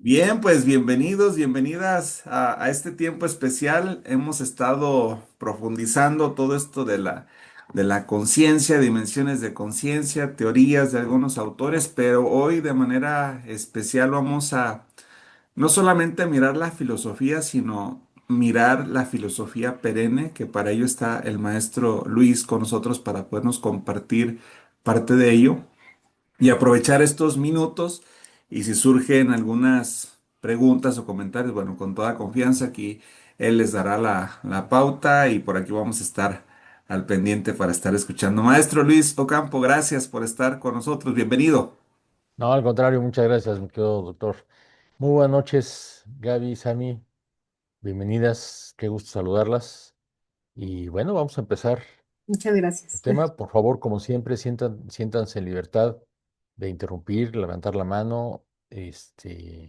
Bien, pues bienvenidos, bienvenidas a este tiempo especial. Hemos estado profundizando todo esto de la conciencia, dimensiones de conciencia, teorías de algunos autores, pero hoy de manera especial vamos a no solamente mirar la filosofía, sino mirar la filosofía perenne, que para ello está el maestro Luis con nosotros para podernos compartir parte de ello y aprovechar estos minutos y si surgen algunas preguntas o comentarios, bueno, con toda confianza aquí él les dará la pauta y por aquí vamos a estar al pendiente para estar escuchando. Maestro Luis Ocampo, gracias por estar con nosotros. Bienvenido. No, al contrario, muchas gracias, mi querido doctor. Muy buenas noches, Gaby, Sami, bienvenidas, qué gusto saludarlas. Y bueno, vamos a empezar Muchas el gracias. tema. Por favor, como siempre, siéntanse en libertad de interrumpir, levantar la mano,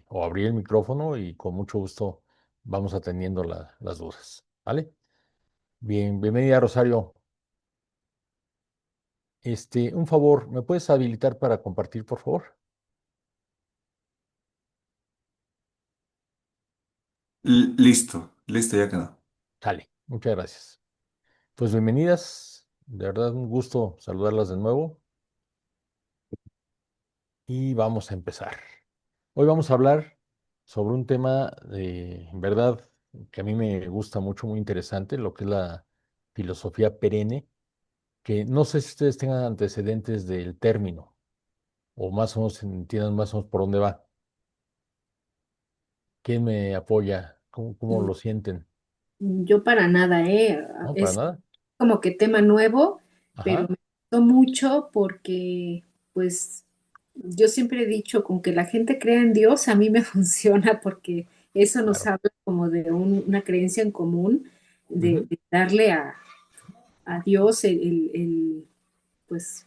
o abrir el micrófono y con mucho gusto vamos atendiendo las dudas, ¿vale? Bien, bienvenida, Rosario. Un favor, ¿me puedes habilitar para compartir, por favor? Listo, listo, ya quedó. Sale, muchas gracias. Pues bienvenidas, de verdad un gusto saludarlas de nuevo y vamos a empezar. Hoy vamos a hablar sobre un tema en verdad, que a mí me gusta mucho, muy interesante, lo que es la filosofía perenne, que no sé si ustedes tengan antecedentes del término o más o menos entiendan más o menos por dónde va. ¿Quién me apoya? ¿Cómo Mm, lo sienten? Yo para nada, ¿eh? ¿No? ¿Para Es nada? como que tema nuevo, pero Ajá, me gustó mucho porque, pues, yo siempre he dicho, con que la gente crea en Dios, a mí me funciona porque eso nos claro. habla como de una creencia en común, Ujú, de darle a Dios pues,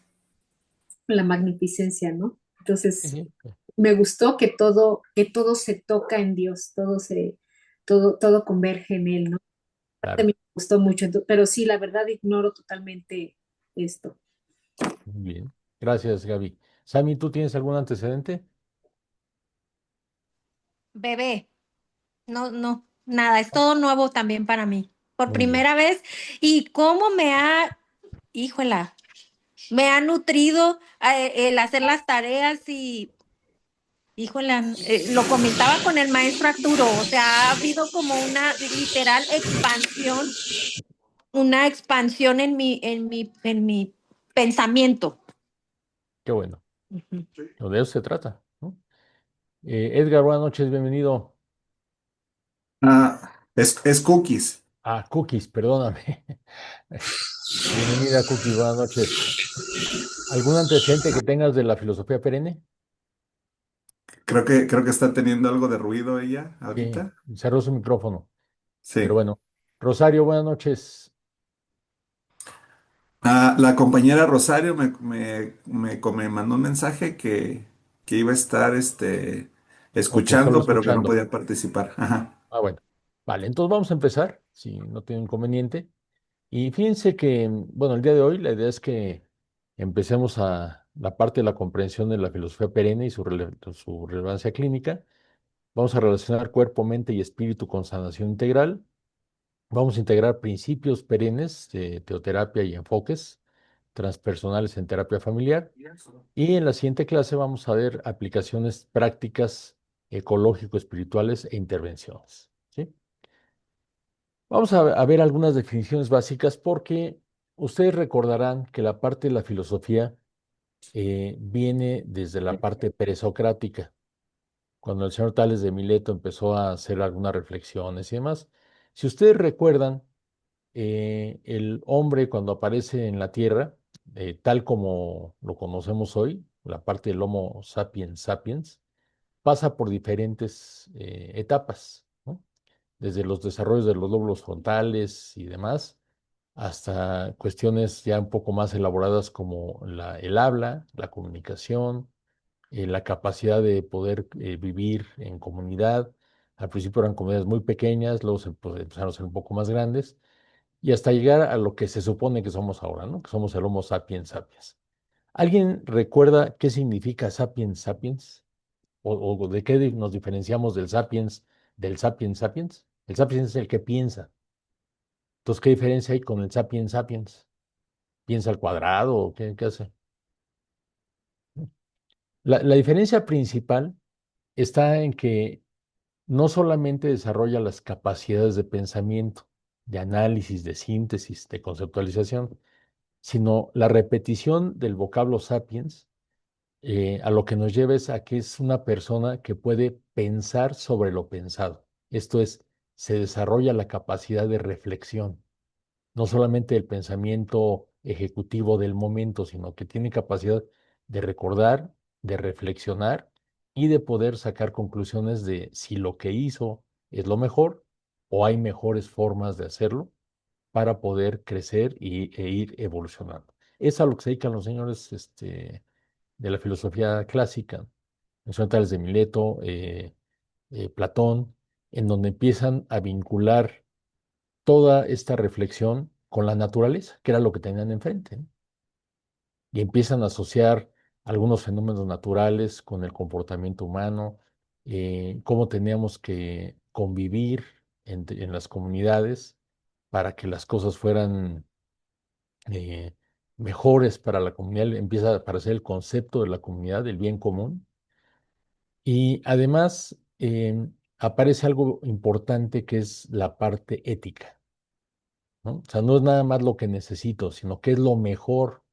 la magnificencia, ¿no? sí, Entonces, sí, me gustó que todo se toca en Dios, todo converge en Él, ¿no? claro. También me gustó mucho, pero sí, la verdad ignoro totalmente esto. Muy bien. Gracias, Gaby. Sami, ¿tú tienes algún antecedente? Bebé, no, no, nada, es todo nuevo también para mí. Por Muy bien. primera vez, y cómo híjola, me ha nutrido el hacer las tareas y, híjola, lo comentaba con el maestro Arturo, o sea, ha habido como una literal expansión, una expansión en mi pensamiento. Qué bueno. Ujú. No, de eso se trata, ¿no? Edgar, buenas noches, bienvenido. Es cookies. Cookies, perdóname. Bienvenida, Cookies, buenas noches. ¿Algún antecedente que tengas de la filosofía perenne? Creo que está teniendo algo de ruido ella Sí, ahorita. cerró su micrófono, pero Sí. bueno. Rosario, buenas noches. La compañera Rosario me mandó un mensaje que iba a estar Ok, solo escuchando, pero que no escuchando. podía participar. Ajá. Bueno. Vale, entonces vamos a empezar, si no tiene inconveniente. Y fíjense que, bueno, el día de hoy la idea es que empecemos a la parte de la comprensión de la filosofía perenne y su relevancia clínica. Vamos a relacionar cuerpo, mente y espíritu con sanación integral. Vamos a integrar principios perennes de teoterapia y enfoques transpersonales en terapia familiar. Y en la siguiente clase vamos a ver aplicaciones prácticas ecológico-espirituales e intervenciones. ¿Sí? Vamos a ver algunas definiciones básicas porque ustedes recordarán que la parte de la filosofía viene desde la parte presocrática, cuando el señor Tales de Mileto empezó a hacer algunas reflexiones y demás. Si ustedes recuerdan, el hombre cuando aparece en la Tierra, tal como lo conocemos hoy, la parte del Homo sapiens sapiens, pasa por diferentes etapas, ¿no? Desde los desarrollos de los lóbulos frontales y demás, hasta cuestiones ya un poco más elaboradas como el habla, la comunicación, la capacidad de poder vivir en comunidad. Al principio eran comunidades muy pequeñas, luego pues, empezaron a ser un poco más grandes, y hasta llegar a lo que se supone que somos ahora, ¿no? Que somos el Homo sapiens sapiens. ¿Alguien recuerda qué significa sapiens sapiens? o de qué nos diferenciamos del sapiens sapiens? El sapiens es el que piensa. Entonces, ¿qué diferencia hay con el sapiens sapiens? ¿Piensa al cuadrado o qué hace? La diferencia principal está en que no solamente desarrolla las capacidades de pensamiento, de análisis, de síntesis, de conceptualización, sino la repetición del vocablo sapiens, a lo que nos lleva es a que es una persona que puede pensar sobre lo pensado. Esto es, se desarrolla la capacidad de reflexión, no solamente el pensamiento ejecutivo del momento, sino que tiene capacidad de recordar, de reflexionar y de poder sacar conclusiones de si lo que hizo es lo mejor o hay mejores formas de hacerlo para poder crecer e ir evolucionando. Es a lo que se dedican los señores de la filosofía clásica, son tales de Mileto, Platón, en donde empiezan a vincular toda esta reflexión con la naturaleza, que era lo que tenían enfrente, ¿no? Y empiezan a asociar algunos fenómenos naturales con el comportamiento humano, cómo teníamos que convivir en las comunidades para que las cosas fueran eh, mejores para la comunidad. Empieza a aparecer el concepto de la comunidad, del bien común. Y además aparece algo importante que es la parte ética, ¿no? O sea, no es nada más lo que necesito, sino que es lo mejor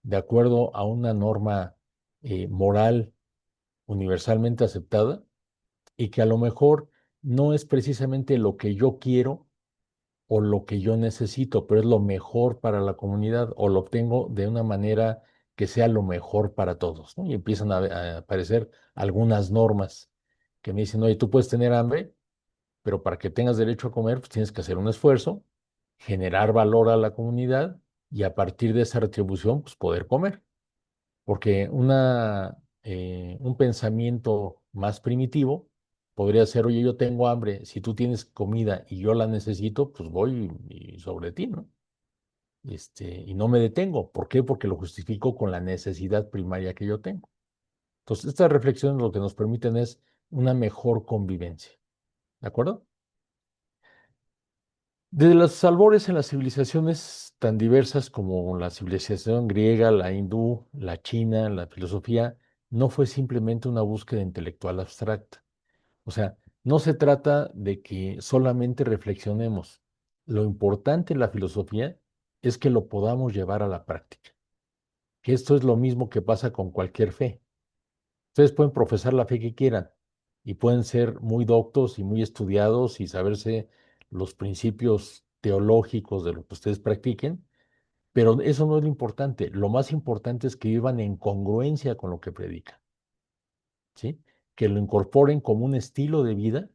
de acuerdo a una norma moral universalmente aceptada y que a lo mejor no es precisamente lo que yo quiero o lo que yo necesito, pero es lo mejor para la comunidad o lo obtengo de una manera que sea lo mejor para todos, ¿no? Y empiezan a aparecer algunas normas que me dicen, oye, tú puedes tener hambre, pero para que tengas derecho a comer, pues tienes que hacer un esfuerzo, generar valor a la comunidad y a partir de esa retribución, pues poder comer. Porque un pensamiento más primitivo podría ser, oye, yo tengo hambre, si tú tienes comida y yo la necesito, pues voy y sobre ti, ¿no? Y no me detengo. ¿Por qué? Porque lo justifico con la necesidad primaria que yo tengo. Entonces, estas reflexiones lo que nos permiten es una mejor convivencia. ¿De acuerdo? Desde los albores en las civilizaciones tan diversas como la civilización griega, la hindú, la china, la filosofía, no fue simplemente una búsqueda intelectual abstracta. O sea, no se trata de que solamente reflexionemos. Lo importante en la filosofía es que lo podamos llevar a la práctica. Que esto es lo mismo que pasa con cualquier fe. Ustedes pueden profesar la fe que quieran y pueden ser muy doctos y muy estudiados y saberse los principios teológicos de lo que ustedes practiquen, pero eso no es lo importante. Lo más importante es que vivan en congruencia con lo que predican, ¿sí? Que lo incorporen como un estilo de vida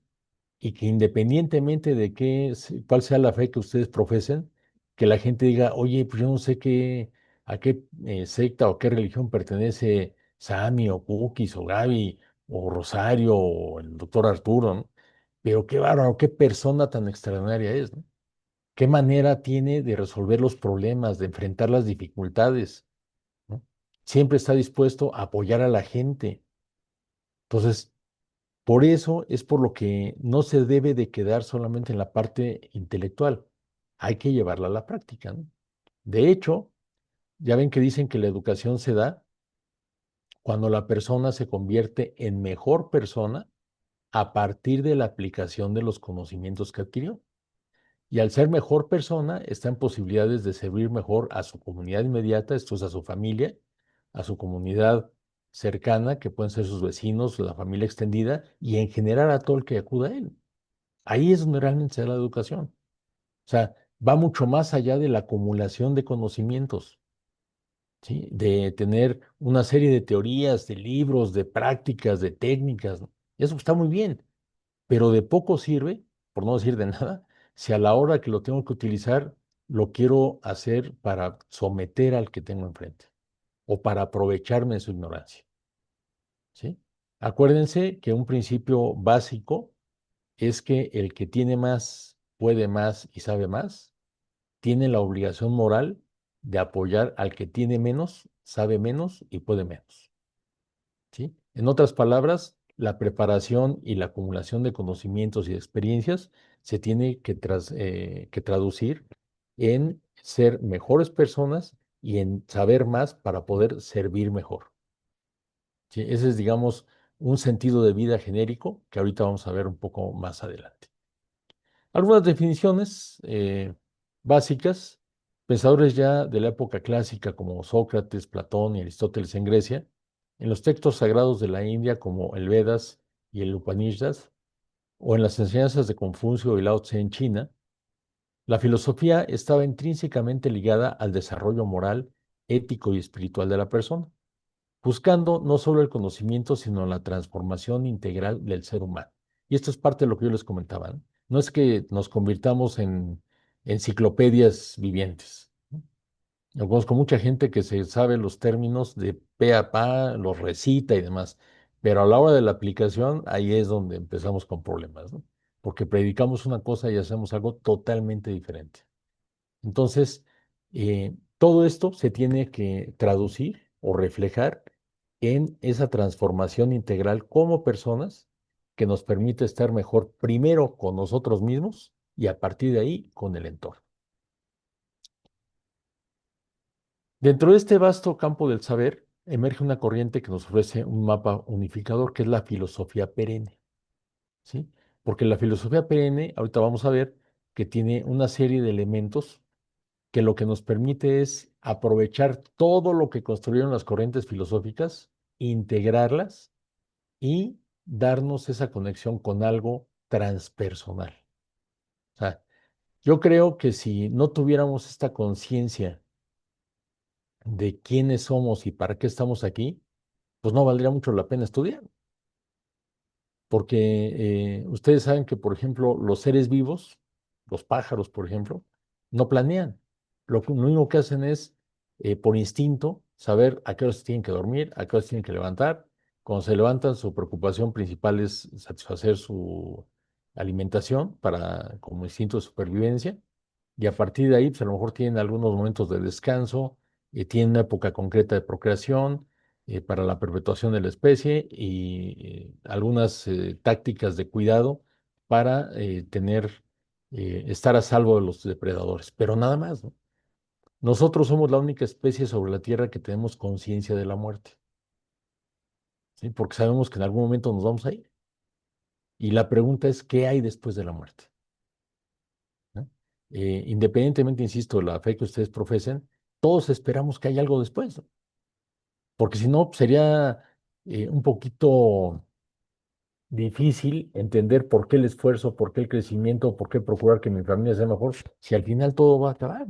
y que independientemente de cuál sea la fe que ustedes profesen, que la gente diga, oye, pues yo no sé a qué secta o qué religión pertenece Sammy o Cookies o Gaby o Rosario o el doctor Arturo, ¿no? Pero qué bárbaro, qué persona tan extraordinaria es, ¿no? Qué manera tiene de resolver los problemas, de enfrentar las dificultades, ¿no? Siempre está dispuesto a apoyar a la gente. Entonces, por eso es por lo que no se debe de quedar solamente en la parte intelectual, hay que llevarla a la práctica, ¿no? De hecho, ya ven que dicen que la educación se da cuando la persona se convierte en mejor persona a partir de la aplicación de los conocimientos que adquirió. Y al ser mejor persona, está en posibilidades de servir mejor a su comunidad inmediata, esto es a su familia, a su comunidad cercana, que pueden ser sus vecinos, la familia extendida, y en general a todo el que acuda a él. Ahí es donde realmente se da la educación. O sea, va mucho más allá de la acumulación de conocimientos, ¿sí? De tener una serie de teorías, de libros, de prácticas, de técnicas, ¿no? Eso está muy bien, pero de poco sirve, por no decir de nada, si a la hora que lo tengo que utilizar, lo quiero hacer para someter al que tengo enfrente o para aprovecharme de su ignorancia, ¿sí? Acuérdense que un principio básico es que el que tiene más, puede más y sabe más, tiene la obligación moral de apoyar al que tiene menos, sabe menos y puede menos, ¿sí? En otras palabras, la preparación y la acumulación de conocimientos y experiencias se tiene que traducir en ser mejores personas y en saber más para poder servir mejor. ¿Sí? Ese es, digamos, un sentido de vida genérico que ahorita vamos a ver un poco más adelante. Algunas definiciones básicas. Pensadores ya de la época clásica como Sócrates, Platón y Aristóteles en Grecia, en los textos sagrados de la India como el Vedas y el Upanishads, o en las enseñanzas de Confucio y Lao Tse en China, la filosofía estaba intrínsecamente ligada al desarrollo moral, ético y espiritual de la persona, buscando no solo el conocimiento, sino la transformación integral del ser humano. Y esto es parte de lo que yo les comentaba, ¿no? No es que nos convirtamos en enciclopedias vivientes, ¿no? Yo conozco mucha gente que se sabe los términos de pe a pa, los recita y demás, pero a la hora de la aplicación, ahí es donde empezamos con problemas, ¿no? Porque predicamos una cosa y hacemos algo totalmente diferente. Entonces, todo esto se tiene que traducir o reflejar en esa transformación integral como personas que nos permite estar mejor primero con nosotros mismos y a partir de ahí con el entorno. Dentro de este vasto campo del saber emerge una corriente que nos ofrece un mapa unificador que es la filosofía perenne, ¿sí? Porque la filosofía perenne, ahorita vamos a ver que tiene una serie de elementos que lo que nos permite es aprovechar todo lo que construyeron las corrientes filosóficas, integrarlas y darnos esa conexión con algo transpersonal. O sea, yo creo que si no tuviéramos esta conciencia de quiénes somos y para qué estamos aquí, pues no valdría mucho la pena estudiar. Porque ustedes saben que, por ejemplo, los seres vivos, los pájaros, por ejemplo, no planean. Lo único que hacen es, por instinto, saber a qué hora se tienen que dormir, a qué hora se tienen que levantar. Cuando se levantan, su preocupación principal es satisfacer su alimentación como instinto de supervivencia. Y a partir de ahí, pues a lo mejor tienen algunos momentos de descanso, tienen una época concreta de procreación para la perpetuación de la especie y algunas tácticas de cuidado para estar a salvo de los depredadores, pero nada más, ¿no? Nosotros somos la única especie sobre la Tierra que tenemos conciencia de la muerte, ¿sí? Porque sabemos que en algún momento nos vamos a ir. Y la pregunta es, ¿qué hay después de la muerte? ¿No? Independientemente, insisto, de la fe que ustedes profesen, todos esperamos que haya algo después, ¿no? Porque si no, sería un poquito difícil entender por qué el esfuerzo, por qué el crecimiento, por qué procurar que mi familia sea mejor, si al final todo va a acabar.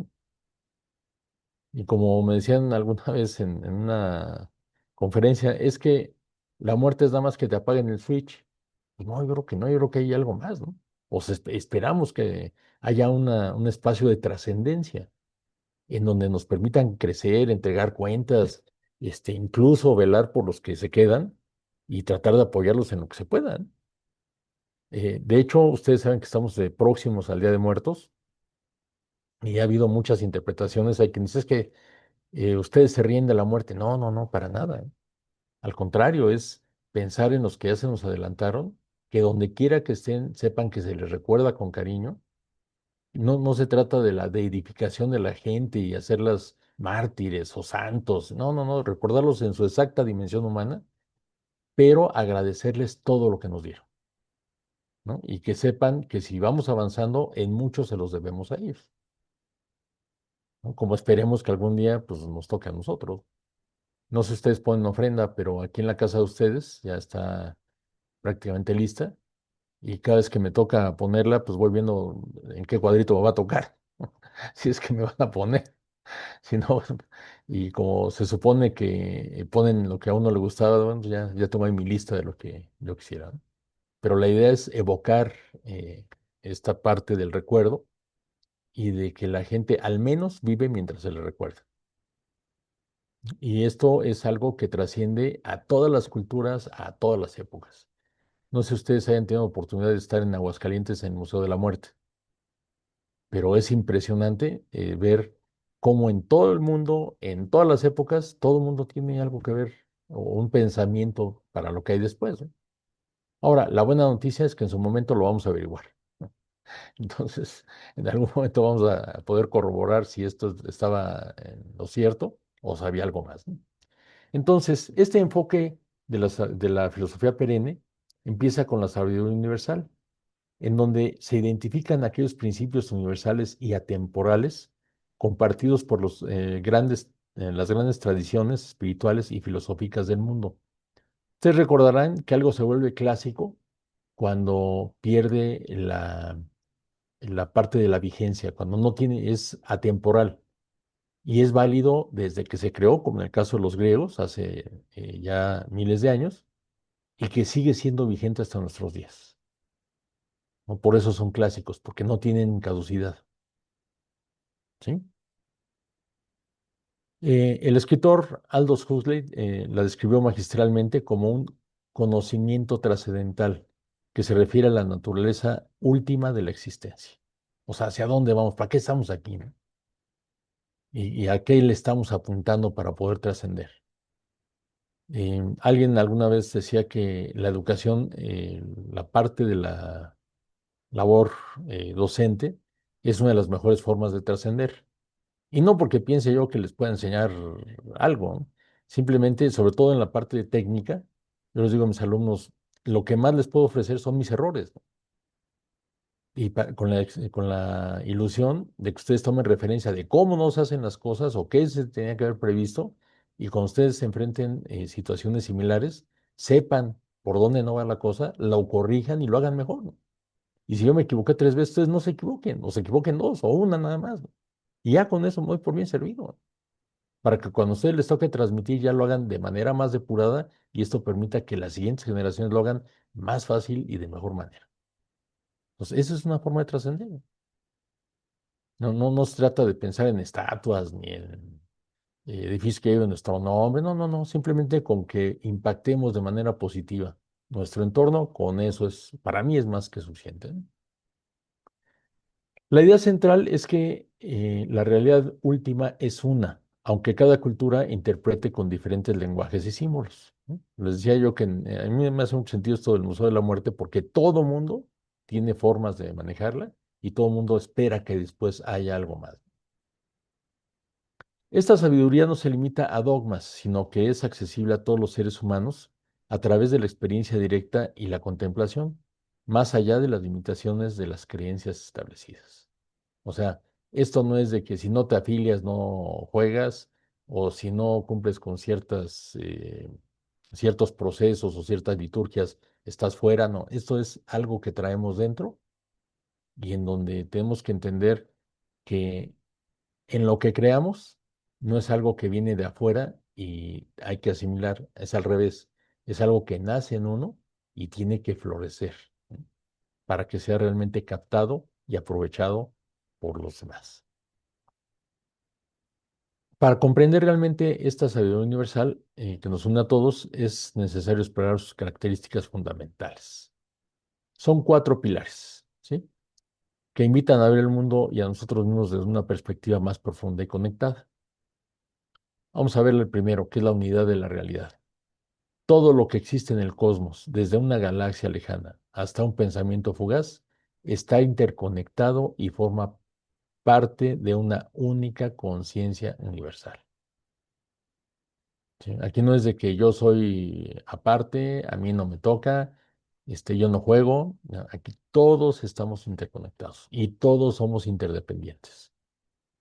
Y como me decían alguna vez en una conferencia, es que la muerte es nada más que te apaguen el switch. Pues no, yo creo que no, yo creo que hay algo más, ¿no? Esperamos que haya un espacio de trascendencia en donde nos permitan crecer, entregar cuentas, incluso velar por los que se quedan y tratar de apoyarlos en lo que se pueda, ¿no? De hecho, ustedes saben que estamos próximos al Día de Muertos y ha habido muchas interpretaciones. Hay quien dice es que ustedes se ríen de la muerte. No, no, no, para nada, ¿eh? Al contrario, es pensar en los que ya se nos adelantaron, que donde quiera que estén, sepan que se les recuerda con cariño. No, no se trata de la deidificación de la gente y hacerlas mártires o santos. No, no, no, recordarlos en su exacta dimensión humana, pero agradecerles todo lo que nos dieron, ¿no? Y que sepan que si vamos avanzando, en muchos se los debemos a ellos, ¿no? Como esperemos que algún día pues, nos toque a nosotros. No sé si ustedes ponen ofrenda, pero aquí en la casa de ustedes ya está prácticamente lista. Y cada vez que me toca ponerla, pues voy viendo en qué cuadrito me va a tocar. Si es que me van a poner. Si no, y como se supone que ponen lo que a uno le gustaba, bueno, pues ya tengo ahí mi lista de lo que yo quisiera, ¿no? Pero la idea es evocar esta parte del recuerdo y de que la gente al menos vive mientras se le recuerda. Y esto es algo que trasciende a todas las culturas, a todas las épocas. No sé si ustedes hayan tenido oportunidad de estar en Aguascalientes en el Museo de la Muerte, pero es impresionante ver cómo en todo el mundo, en todas las épocas, todo el mundo tiene algo que ver o un pensamiento para lo que hay después, ¿no? Ahora, la buena noticia es que en su momento lo vamos a averiguar, ¿no? Entonces, en algún momento vamos a poder corroborar si esto estaba en lo cierto o sabía algo más, ¿no? Entonces, este enfoque de la filosofía perenne empieza con la sabiduría universal, en donde se identifican aquellos principios universales y atemporales compartidos por las grandes tradiciones espirituales y filosóficas del mundo. Ustedes recordarán que algo se vuelve clásico cuando pierde la parte de la vigencia, cuando no tiene, es atemporal y es válido desde que se creó, como en el caso de los griegos, hace ya miles de años, y que sigue siendo vigente hasta nuestros días, ¿no? Por eso son clásicos, porque no tienen caducidad, ¿sí? El escritor Aldous Huxley la describió magistralmente como un conocimiento trascendental que se refiere a la naturaleza última de la existencia. O sea, ¿hacia dónde vamos? ¿Para qué estamos aquí, no? Y a qué le estamos apuntando para poder trascender. Alguien alguna vez decía que la educación, la parte de la labor docente, es una de las mejores formas de trascender. Y no porque piense yo que les pueda enseñar algo, ¿no? Simplemente, sobre todo en la parte de técnica, yo les digo a mis alumnos, lo que más les puedo ofrecer son mis errores, ¿no? Y con la ilusión de que ustedes tomen referencia de cómo no se hacen las cosas o qué se tenía que haber previsto, y cuando ustedes se enfrenten situaciones similares, sepan por dónde no va la cosa, lo corrijan y lo hagan mejor, ¿no? Y si yo me equivoqué 3 veces, ustedes no se equivoquen, o se equivoquen 2 o una nada más, ¿no? Y ya con eso me doy por bien servido, para que cuando a ustedes les toque transmitir ya lo hagan de manera más depurada y esto permita que las siguientes generaciones lo hagan más fácil y de mejor manera. Entonces, esa es una forma de trascender. No, no nos trata de pensar en estatuas ni en edificios que lleven nuestro nombre, no, no, no, simplemente con que impactemos de manera positiva nuestro entorno, con eso es, para mí es más que suficiente, ¿no? La idea central es que la realidad última es una, aunque cada cultura interprete con diferentes lenguajes y símbolos, ¿no? Les decía yo que a mí me hace mucho sentido esto del Museo de la Muerte porque todo mundo tiene formas de manejarla y todo mundo espera que después haya algo más. Esta sabiduría no se limita a dogmas, sino que es accesible a todos los seres humanos a través de la experiencia directa y la contemplación, más allá de las limitaciones de las creencias establecidas. O sea, esto no es de que si no te afilias no juegas o si no cumples con ciertos procesos o ciertas liturgias estás fuera, no. Esto es algo que traemos dentro y en donde tenemos que entender que en lo que creamos no es algo que viene de afuera y hay que asimilar, es al revés, es algo que nace en uno y tiene que florecer, ¿no? Para que sea realmente captado y aprovechado por los demás. Para comprender realmente esta sabiduría universal que nos une a todos, es necesario explorar sus características fundamentales. Son 4 pilares, ¿sí? Que invitan a ver el mundo y a nosotros mismos desde una perspectiva más profunda y conectada. Vamos a ver el primero, que es la unidad de la realidad. Todo lo que existe en el cosmos, desde una galaxia lejana hasta un pensamiento fugaz, está interconectado y forma parte de una única conciencia universal, ¿sí? Aquí no es de que yo soy aparte, a mí no me toca, yo no juego. No, aquí todos estamos interconectados y todos somos interdependientes.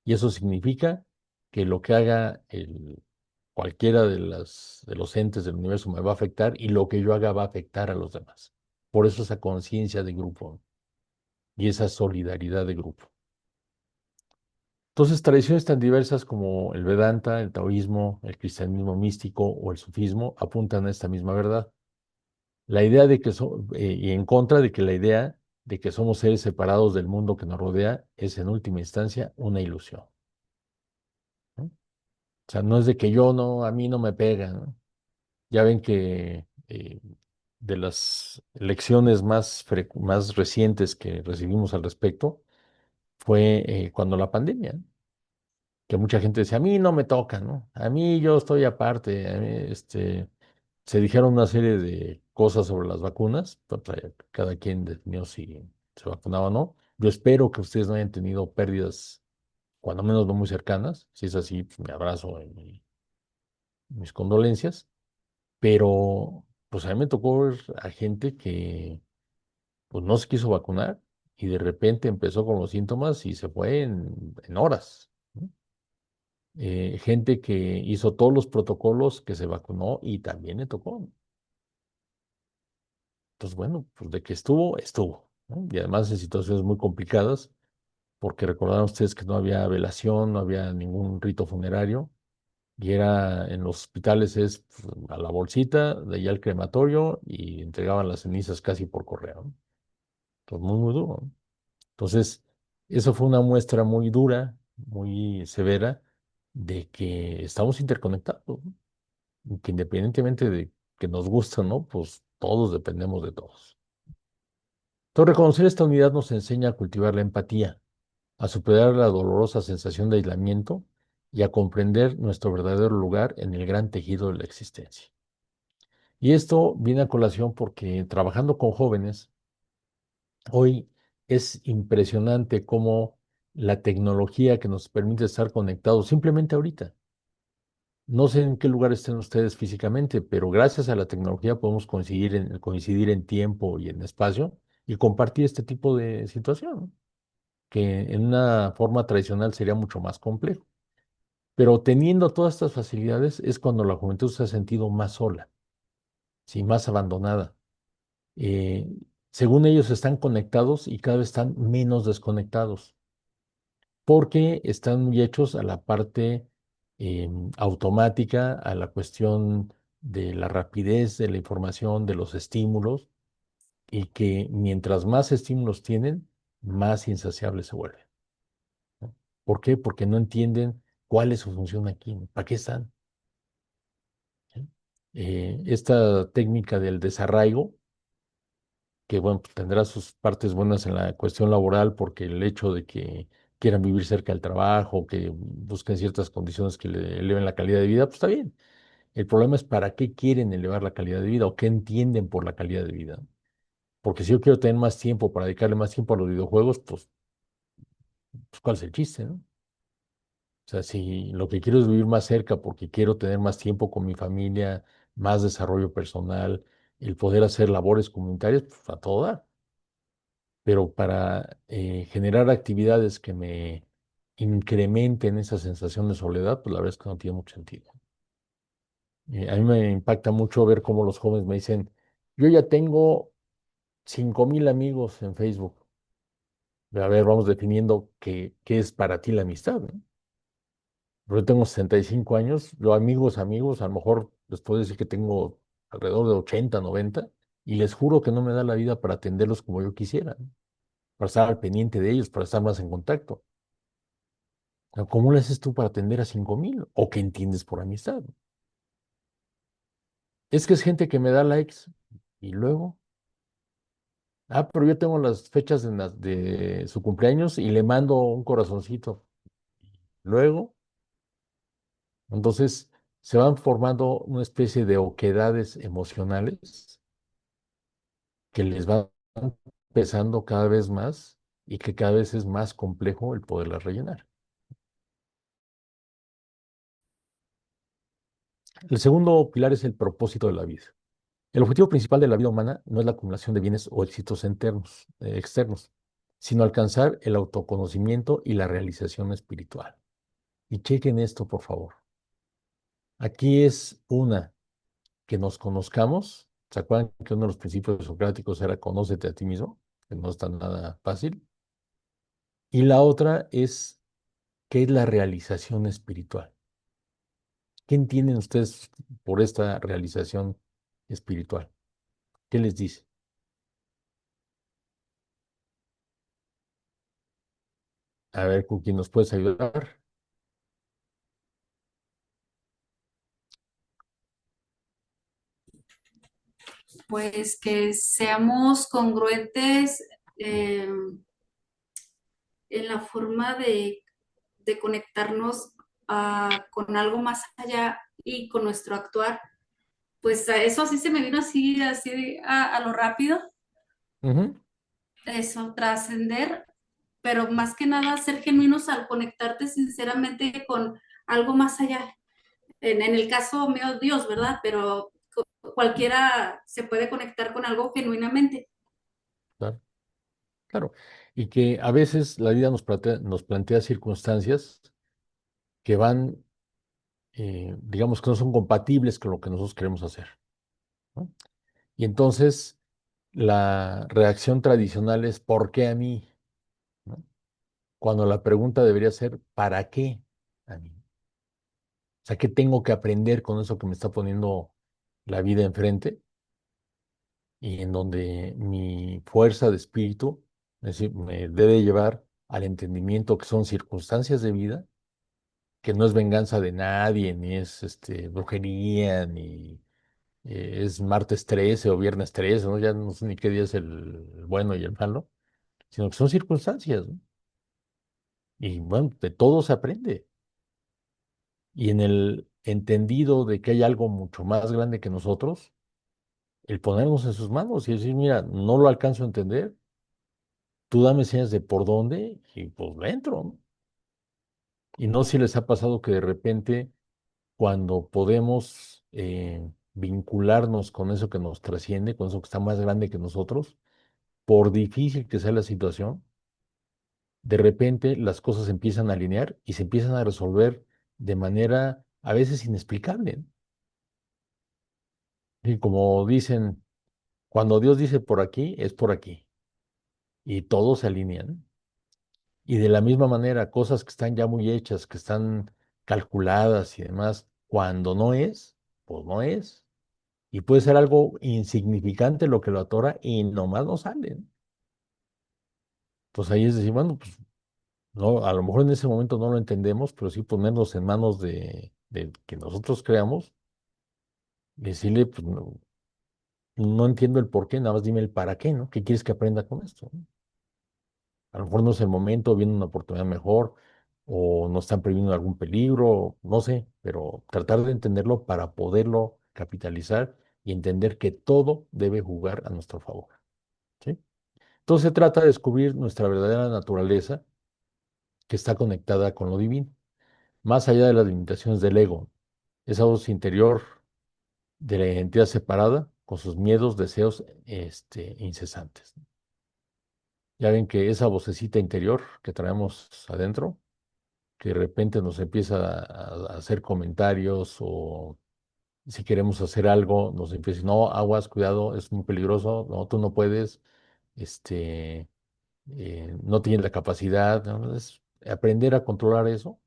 Y eso significa que lo que haga cualquiera de los entes del universo me va a afectar y lo que yo haga va a afectar a los demás. Por eso esa conciencia de grupo y esa solidaridad de grupo. Entonces, tradiciones tan diversas como el Vedanta, el taoísmo, el cristianismo místico o el sufismo apuntan a esta misma verdad. La idea de que y en contra de que la idea de que somos seres separados del mundo que nos rodea es en última instancia una ilusión, ¿no? O sea, no es de que yo no, a mí no me pega, ¿no? Ya ven que de las lecciones más recientes que recibimos al respecto fue cuando la pandemia, ¿no? Que mucha gente decía, a mí no me toca, ¿no? A mí yo estoy aparte, a mí, se dijeron una serie de cosas sobre las vacunas. Pues, cada quien definió si se vacunaba o no. Yo espero que ustedes no hayan tenido pérdidas, cuando menos no muy cercanas. Si es así, pues, me abrazo y mis condolencias. Pero pues a mí me tocó ver a gente que pues no se quiso vacunar y de repente empezó con los síntomas y se fue en horas, ¿no? Gente que hizo todos los protocolos, que se vacunó y también le tocó. Entonces, bueno, pues de que estuvo, estuvo, ¿no? Y además en situaciones muy complicadas, porque recordaron ustedes que no había velación, no había ningún rito funerario, y era en los hospitales es pues, a la bolsita, de allá al crematorio y entregaban las cenizas casi por correo, ¿no? Entonces, muy, muy duro, ¿no? Entonces, eso fue una muestra muy dura, muy severa, de que estamos interconectados, ¿no? Y que independientemente de que nos gusta, ¿no? Pues todos dependemos de todos. Entonces, reconocer esta unidad nos enseña a cultivar la empatía, a superar la dolorosa sensación de aislamiento y a comprender nuestro verdadero lugar en el gran tejido de la existencia. Y esto viene a colación porque trabajando con jóvenes, hoy es impresionante cómo la tecnología que nos permite estar conectados simplemente ahorita. No sé en qué lugar estén ustedes físicamente, pero gracias a la tecnología podemos coincidir en tiempo y en espacio y compartir este tipo de situación, ¿no? Que en una forma tradicional sería mucho más complejo. Pero teniendo todas estas facilidades es cuando la juventud se ha sentido más sola, sí, más abandonada. Eh, Según ellos están conectados y cada vez están menos desconectados, porque están muy hechos a la parte automática, a la cuestión de la rapidez de la información, de los estímulos, y que mientras más estímulos tienen, más insaciables se vuelven, ¿no? ¿Por qué? Porque no entienden cuál es su función aquí, ¿no? ¿Para qué están? ¿Sí? Esta técnica del desarraigo, que bueno, pues tendrá sus partes buenas en la cuestión laboral, porque el hecho de que quieran vivir cerca del trabajo, que busquen ciertas condiciones que le eleven la calidad de vida, pues está bien. El problema es para qué quieren elevar la calidad de vida o qué entienden por la calidad de vida. Porque si yo quiero tener más tiempo para dedicarle más tiempo a los videojuegos, pues ¿cuál es el chiste, no? O sea, si lo que quiero es vivir más cerca porque quiero tener más tiempo con mi familia, más desarrollo personal, el poder hacer labores comunitarias, pues a todo dar. Pero para generar actividades que me incrementen esa sensación de soledad, pues la verdad es que no tiene mucho sentido. A mí me impacta mucho ver cómo los jóvenes me dicen, yo ya tengo 5,000 amigos en Facebook. A ver, vamos definiendo qué es para ti la amistad, ¿no? Yo tengo 65 años, yo amigos, a lo mejor les puedo decir que tengo alrededor de 80, 90, y les juro que no me da la vida para atenderlos como yo quisiera, ¿no? Para estar al pendiente de ellos, para estar más en contacto. Sea, ¿cómo le haces tú para atender a 5,000? ¿O qué entiendes por amistad? Es que es gente que me da likes y luego, pero yo tengo las fechas de su cumpleaños y le mando un corazoncito. Luego, entonces se van formando una especie de oquedades emocionales que les van pesando cada vez más y que cada vez es más complejo el poderlas rellenar. El segundo pilar es el propósito de la vida. El objetivo principal de la vida humana no es la acumulación de bienes o éxitos externos, sino alcanzar el autoconocimiento y la realización espiritual. Y chequen esto, por favor. Aquí es una, que nos conozcamos. ¿Se acuerdan que uno de los principios socráticos era conócete a ti mismo? Que no está nada fácil. Y la otra es, ¿qué es la realización espiritual? ¿Qué entienden ustedes por esta realización espiritual? ¿Qué les dice? A ver, ¿con quién nos puedes ayudar? Pues que seamos congruentes en la forma de conectarnos con algo más allá y con nuestro actuar, pues a eso sí se me vino así a lo rápido, Ujú. eso, trascender, pero más que nada ser genuinos al conectarte sinceramente con algo más allá. En el caso mío, Dios, ¿verdad? Pero cualquiera se puede conectar con algo genuinamente. Claro, claro. Y que a veces la vida nos plantea circunstancias que van, digamos que no son compatibles con lo que nosotros queremos hacer, ¿no? Y entonces la reacción tradicional es ¿por qué a mí? ¿No? Cuando la pregunta debería ser ¿para qué a mí? O sea, ¿qué tengo que aprender con eso que me está poniendo la vida enfrente? Y en donde mi fuerza de espíritu, es decir, me debe llevar al entendimiento que son circunstancias de vida, que no es venganza de nadie, ni es brujería, ni es martes 13 o viernes 13, ¿no? Ya no sé ni qué día es el bueno y el malo, sino que son circunstancias, ¿no? Y bueno, de todo se aprende. Y en el entendido de que hay algo mucho más grande que nosotros, el ponernos en sus manos y decir, mira, no lo alcanzo a entender, tú dame señas de por dónde y pues le entro, ¿no? Y no sé si les ha pasado que de repente cuando podemos vincularnos con eso que nos trasciende, con eso que está más grande que nosotros, por difícil que sea la situación, de repente las cosas se empiezan a alinear y se empiezan a resolver de manera a veces inexplicable, ¿no? Y como dicen, cuando Dios dice por aquí, es por aquí. Y todo se alinea, ¿no? Y de la misma manera, cosas que están ya muy hechas, que están calculadas y demás, cuando no es, pues no es. Y puede ser algo insignificante lo que lo atora y nomás no sale, ¿no? Pues ahí es decir, bueno, pues no, a lo mejor en ese momento no lo entendemos, pero sí ponernos en manos de que nosotros creamos y decirle, pues no, no entiendo el por qué, nada más dime el para qué, ¿no? ¿Qué quieres que aprenda con esto? ¿No? A lo mejor no es el momento, viene una oportunidad mejor, o nos están previendo algún peligro, no sé, pero tratar de entenderlo para poderlo capitalizar y entender que todo debe jugar a nuestro favor, ¿sí? Entonces se trata de descubrir nuestra verdadera naturaleza que está conectada con lo divino, más allá de las limitaciones del ego, esa voz interior de la identidad separada con sus miedos, deseos, incesantes. Ya ven que esa vocecita interior que traemos adentro, que de repente nos empieza a hacer comentarios o si queremos hacer algo, nos empieza a decir, no, aguas, cuidado, es muy peligroso, no, tú no puedes, este, no tienes la capacidad, ¿no? Es aprender a controlar eso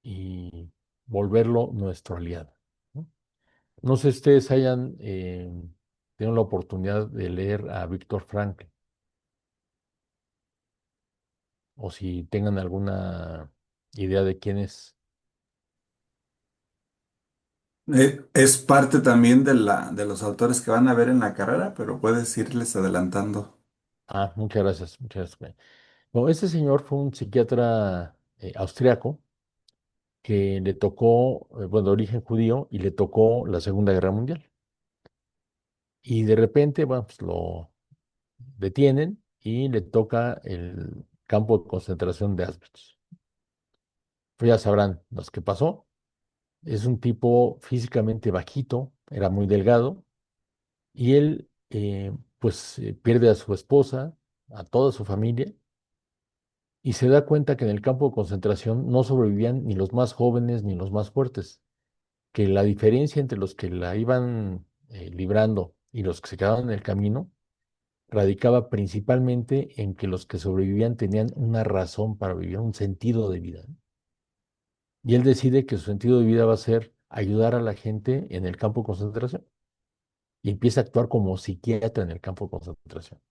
y volverlo nuestro aliado, ¿no? No sé si ustedes hayan tenido la oportunidad de leer a Víctor Frankl o si tengan alguna idea de quién es. Es parte también de los autores que van a ver en la carrera, pero puedes irles adelantando. Ah, muchas gracias, muchas gracias. Bueno, este señor fue un psiquiatra austriaco que le tocó, bueno, de origen judío, y le tocó la Segunda Guerra Mundial. Y de repente, bueno, pues lo detienen y le toca el campo de concentración de Auschwitz. Pues ya sabrán los que pasó. Es un tipo físicamente bajito, era muy delgado, y él, pues, pierde a su esposa, a toda su familia, y se da cuenta que en el campo de concentración no sobrevivían ni los más jóvenes ni los más fuertes, que la diferencia entre los que la iban librando y los que se quedaban en el camino radicaba principalmente en que los que sobrevivían tenían una razón para vivir, un sentido de vida, ¿no? Y él decide que su sentido de vida va a ser ayudar a la gente en el campo de concentración y empieza a actuar como psiquiatra en el campo de concentración,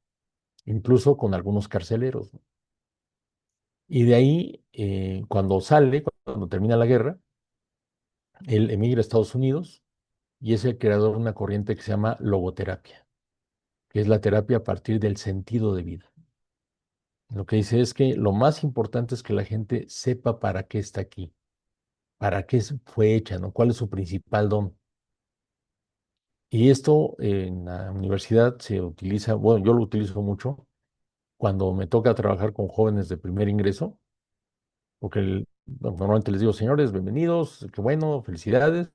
incluso con algunos carceleros, ¿no? Y de ahí, cuando sale, cuando termina la guerra, él emigra a Estados Unidos y es el creador de una corriente que se llama logoterapia, que es la terapia a partir del sentido de vida. Lo que dice es que lo más importante es que la gente sepa para qué está aquí, para qué fue hecha, ¿no? ¿Cuál es su principal don? Y esto en la universidad se utiliza, bueno, yo lo utilizo mucho cuando me toca trabajar con jóvenes de primer ingreso, porque normalmente les digo, señores, bienvenidos, qué bueno, felicidades.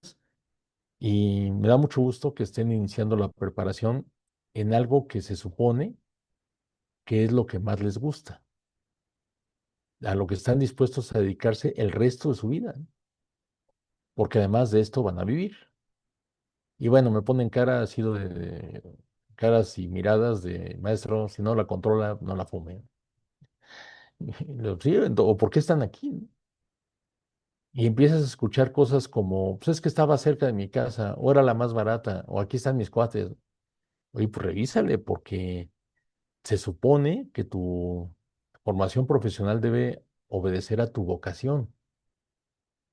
Y me da mucho gusto que estén iniciando la preparación en algo que se supone que es lo que más les gusta, a lo que están dispuestos a dedicarse el resto de su vida, porque además de esto van a vivir. Y bueno, me ponen cara, ha sido caras y miradas de maestro, si no la controla, no la fume. Y le digo, sí, ¿o por qué están aquí? Y empiezas a escuchar cosas como, pues es que estaba cerca de mi casa, o era la más barata, o aquí están mis cuates. Oye, pues revísale, porque se supone que tu formación profesional debe obedecer a tu vocación,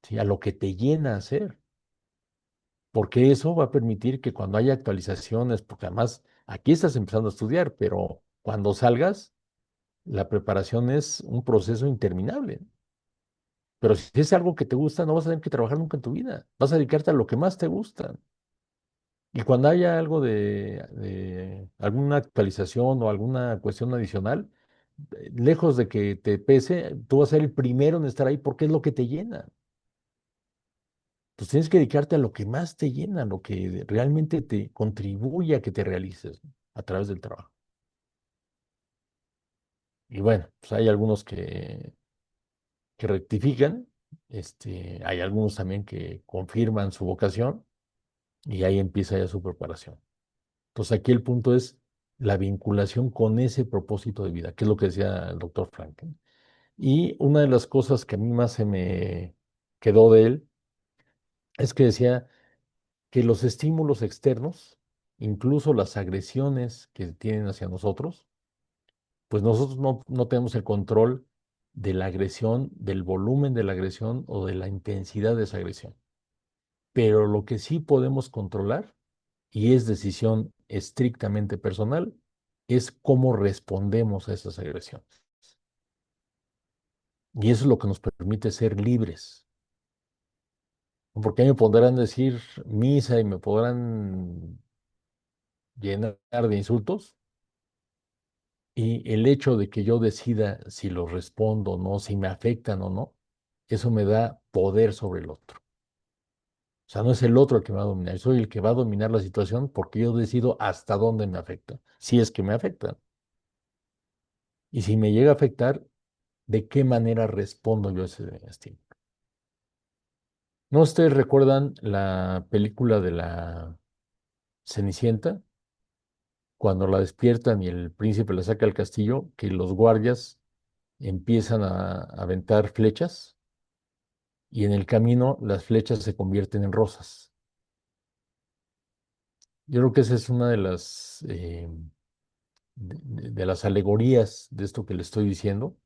¿sí? A lo que te llena hacer, porque eso va a permitir que cuando haya actualizaciones, porque además aquí estás empezando a estudiar, pero cuando salgas, la preparación es un proceso interminable. Pero si es algo que te gusta, no vas a tener que trabajar nunca en tu vida, vas a dedicarte a lo que más te gusta. Y cuando haya algo de alguna actualización o alguna cuestión adicional, lejos de que te pese, tú vas a ser el primero en estar ahí porque es lo que te llena. Pues tienes que dedicarte a lo que más te llena, lo que realmente te contribuye a que te realices, ¿no? A través del trabajo. Y bueno, pues hay algunos que rectifican, hay algunos también que confirman su vocación y ahí empieza ya su preparación. Entonces aquí el punto es la vinculación con ese propósito de vida, que es lo que decía el doctor Franklin. Y una de las cosas que a mí más se me quedó de él es que decía que los estímulos externos, incluso las agresiones que tienen hacia nosotros, pues nosotros no tenemos el control de la agresión, del volumen de la agresión o de la intensidad de esa agresión. Pero lo que sí podemos controlar, y es decisión estrictamente personal, es cómo respondemos a esas agresiones. Y eso es lo que nos permite ser libres. Porque a mí me podrán decir misa y me podrán llenar de insultos, y el hecho de que yo decida si los respondo o no, si me afectan o no, eso me da poder sobre el otro. O sea, no es el otro el que me va a dominar, soy el que va a dominar la situación porque yo decido hasta dónde me afecta, si es que me afecta. Y si me llega a afectar, ¿de qué manera respondo yo a ese estímulo? ¿No ustedes recuerdan la película de la Cenicienta? Cuando la despiertan y el príncipe la saca al castillo, que los guardias empiezan a aventar flechas y en el camino las flechas se convierten en rosas. Yo creo que esa es una de de las alegorías de esto que le estoy diciendo,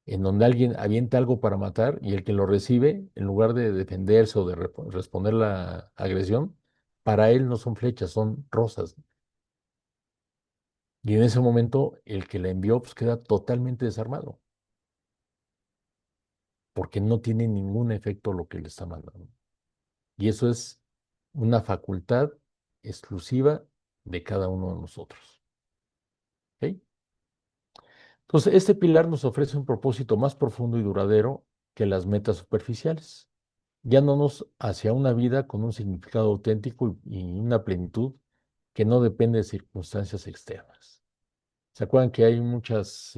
en donde alguien avienta algo para matar y el que lo recibe, en lugar de defenderse o de responder la agresión, para él no son flechas, son rosas. Y en ese momento el que la envió pues queda totalmente desarmado, porque no tiene ningún efecto lo que le está mandando. Y eso es una facultad exclusiva de cada uno de nosotros. ¿Ok? Entonces, este pilar nos ofrece un propósito más profundo y duradero que las metas superficiales, guiándonos hacia una vida con un significado auténtico y una plenitud que no depende de circunstancias externas. ¿Se acuerdan que hay muchas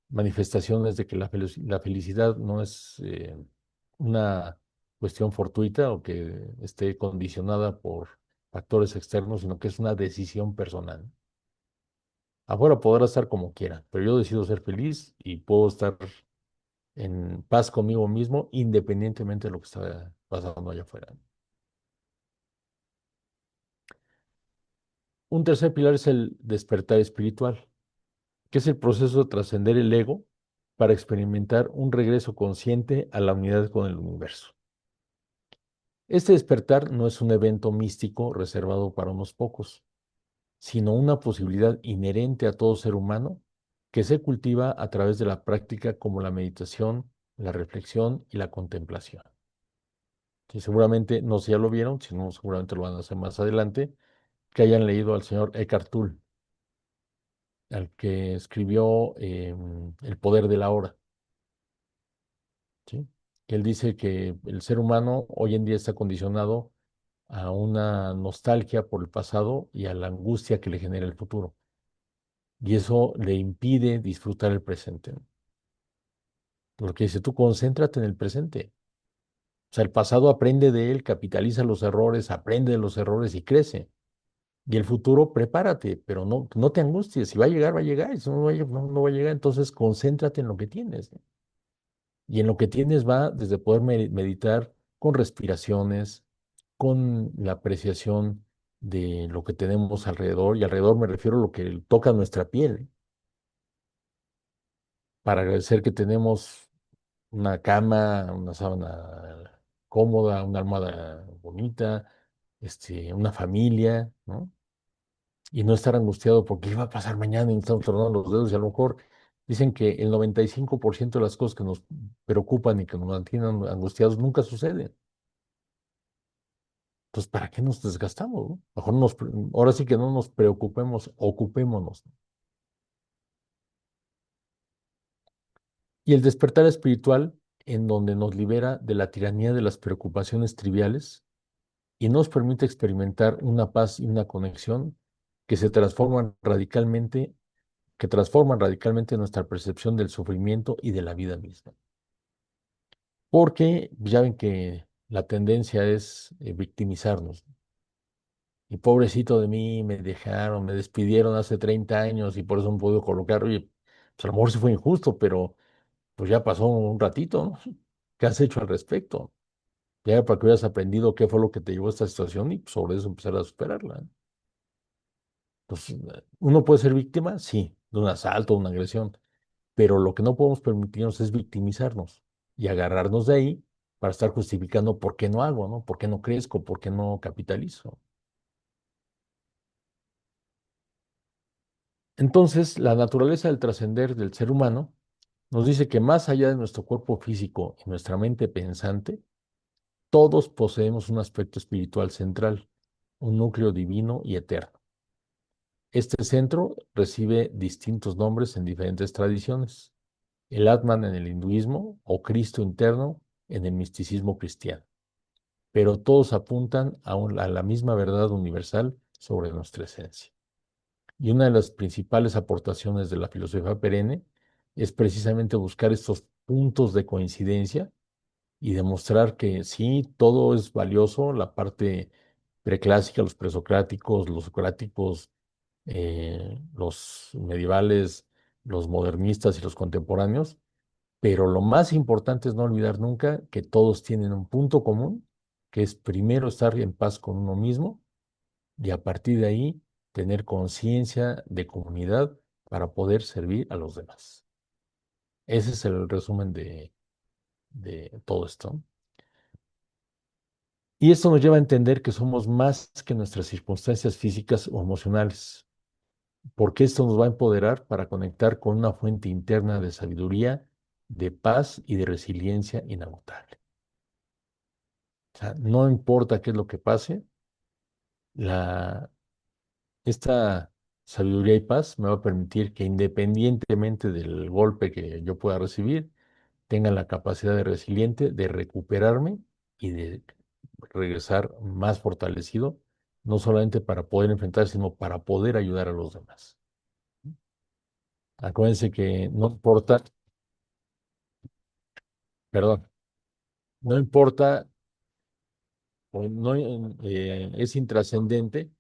manifestaciones de que la felicidad no es una cuestión fortuita o que esté condicionada por factores externos, sino que es una decisión personal? Afuera podrá estar como quiera, pero yo decido ser feliz y puedo estar en paz conmigo mismo independientemente de lo que está pasando allá afuera. Un tercer pilar es el despertar espiritual, que es el proceso de trascender el ego para experimentar un regreso consciente a la unidad con el universo. Este despertar no es un evento místico reservado para unos pocos, sino una posibilidad inherente a todo ser humano que se cultiva a través de la práctica como la meditación, la reflexión y la contemplación. Sí, seguramente, no sé si ya lo vieron, si no, seguramente lo van a hacer más adelante, que hayan leído al señor Eckhart Tolle, al que escribió El poder de la hora, ¿sí? Él dice que el ser humano hoy en día está condicionado a una nostalgia por el pasado y a la angustia que le genera el futuro. Y eso le impide disfrutar el presente. Porque dice, tú concéntrate en el presente. O sea, el pasado aprende de él, capitaliza los errores, aprende de los errores y crece. Y el futuro, prepárate, pero no te angusties. Si va a llegar, va a llegar. Y si no va a llegar, no va a llegar. Entonces, concéntrate en lo que tienes, ¿no? Y en lo que tienes va desde poder meditar con respiraciones, con la apreciación de lo que tenemos alrededor. Y alrededor me refiero a lo que toca nuestra piel. Para agradecer que tenemos una cama, una sábana cómoda, una almohada bonita, una familia, ¿no? Y no estar angustiado porque qué va a pasar mañana y estamos tronando los dedos y a lo mejor dicen que el 95% de las cosas que nos preocupan y que nos mantienen angustiados nunca suceden. Entonces, ¿para qué nos desgastamos, no? Mejor ahora sí que no nos preocupemos, ocupémonos. Y el despertar espiritual en donde nos libera de la tiranía de las preocupaciones triviales y nos permite experimentar una paz y una conexión que se transforman radicalmente, que transforman radicalmente nuestra percepción del sufrimiento y de la vida misma. Porque ya ven que la tendencia es victimizarnos. Y pobrecito de mí, me dejaron, me despidieron hace 30 años y por eso no puedo colocar, oye, pues a lo mejor sí fue injusto, pero pues ya pasó un ratito, ¿no? ¿Qué has hecho al respecto? Ya para que hubieras aprendido qué fue lo que te llevó a esta situación y pues, sobre eso empezar a superarla. Pues, uno puede ser víctima, sí, de un asalto, de una agresión, pero lo que no podemos permitirnos es victimizarnos y agarrarnos de ahí para estar justificando por qué no hago, ¿no? ¿Por qué no crezco? ¿Por qué no capitalizo? Entonces, la naturaleza del trascender del ser humano nos dice que más allá de nuestro cuerpo físico y nuestra mente pensante, todos poseemos un aspecto espiritual central, un núcleo divino y eterno. Este centro recibe distintos nombres en diferentes tradiciones. El Atman en el hinduismo o Cristo interno en el misticismo cristiano. Pero todos apuntan a la misma verdad universal sobre nuestra esencia. Y una de las principales aportaciones de la filosofía perenne es precisamente buscar estos puntos de coincidencia y demostrar que sí, todo es valioso, la parte preclásica, los presocráticos, los socráticos, los medievales, los modernistas y los contemporáneos, pero lo más importante es no olvidar nunca que todos tienen un punto común, que es primero estar en paz con uno mismo y a partir de ahí tener conciencia de comunidad para poder servir a los demás. Ese es el resumen de todo esto. Y esto nos lleva a entender que somos más que nuestras circunstancias físicas o emocionales, porque esto nos va a empoderar para conectar con una fuente interna de sabiduría, de paz y de resiliencia inagotable. O sea, no importa qué es lo que pase, la, esta sabiduría y paz me va a permitir que independientemente del golpe que yo pueda recibir, tenga la capacidad de resiliente de recuperarme y de regresar más fortalecido, no solamente para poder enfrentar, sino para poder ayudar a los demás. Acuérdense que no importa, perdón, no importa, o no, es intrascendente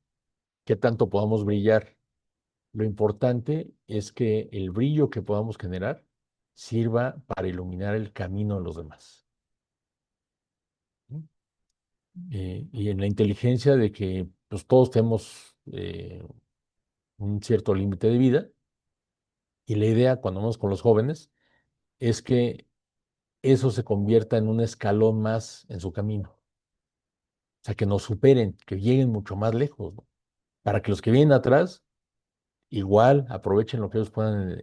qué tanto podamos brillar. Lo importante es que el brillo que podamos generar sirva para iluminar el camino de los demás. ¿Sí? Y en la inteligencia de que pues, todos tenemos un cierto límite de vida, y la idea cuando vamos con los jóvenes es que eso se convierta en un escalón más en su camino. O sea, que nos superen, que lleguen mucho más lejos, ¿no? Para que los que vienen atrás igual aprovechen lo que ellos puedan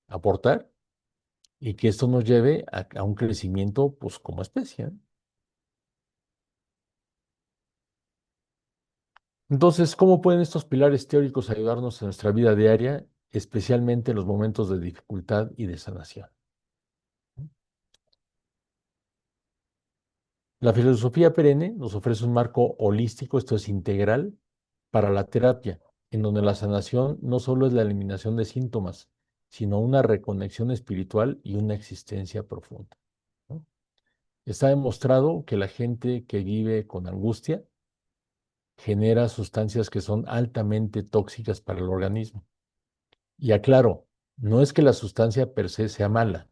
aportar y que esto nos lleve a un crecimiento pues como especie, ¿no? Entonces, ¿cómo pueden estos pilares teóricos ayudarnos en nuestra vida diaria, especialmente en los momentos de dificultad y de sanación? La filosofía perenne nos ofrece un marco holístico, esto es integral, para la terapia, en donde la sanación no solo es la eliminación de síntomas, sino una reconexión espiritual y una existencia profunda, ¿no? Está demostrado que la gente que vive con angustia genera sustancias que son altamente tóxicas para el organismo. Y aclaro, no es que la sustancia per se sea mala,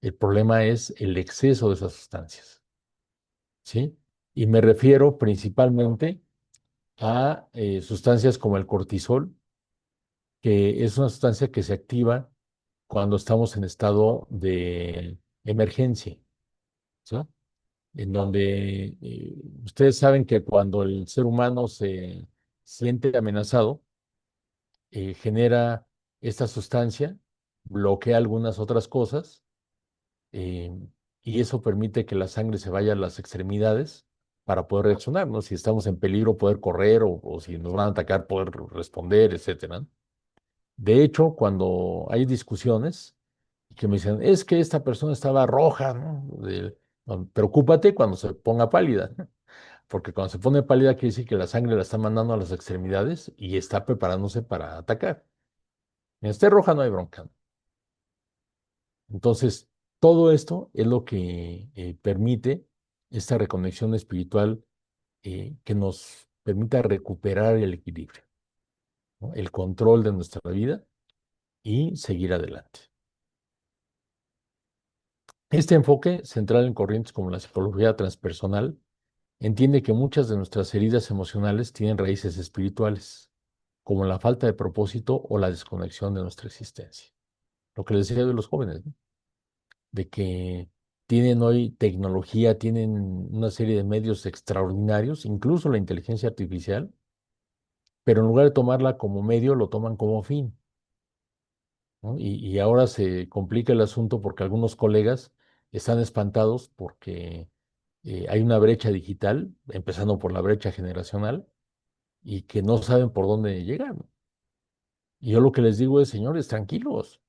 el problema es el exceso de esas sustancias, ¿sí? Y me refiero principalmente a sustancias como el cortisol, que es una sustancia que se activa cuando estamos en estado de emergencia, ¿sí? En donde ustedes saben que cuando el ser humano se siente amenazado, genera esta sustancia, bloquea algunas otras cosas, eh, y eso permite que la sangre se vaya a las extremidades para poder reaccionar, ¿no? Si estamos en peligro, poder correr o si nos van a atacar, poder responder, etcétera. De hecho, cuando hay discusiones y que me dicen, es que esta persona estaba roja, ¿no? No, preocúpate cuando se ponga pálida, ¿no? Porque cuando se pone pálida quiere decir que la sangre la está mandando a las extremidades y está preparándose para atacar. En esté roja no hay bronca. Entonces, todo esto es lo que permite esta reconexión espiritual, que nos permita recuperar el equilibrio, ¿no? El control de nuestra vida y seguir adelante. Este enfoque, central en corrientes como la psicología transpersonal, entiende que muchas de nuestras heridas emocionales tienen raíces espirituales, como la falta de propósito o la desconexión de nuestra existencia. Lo que les decía de los jóvenes, ¿no? De que tienen hoy tecnología, tienen una serie de medios extraordinarios, incluso la inteligencia artificial, pero en lugar de tomarla como medio, lo toman como fin, ¿no? Y ahora se complica el asunto porque algunos colegas están espantados porque hay una brecha digital, empezando por la brecha generacional, y que no saben por dónde llegar, ¿no? Y yo lo que les digo es, señores, tranquilos.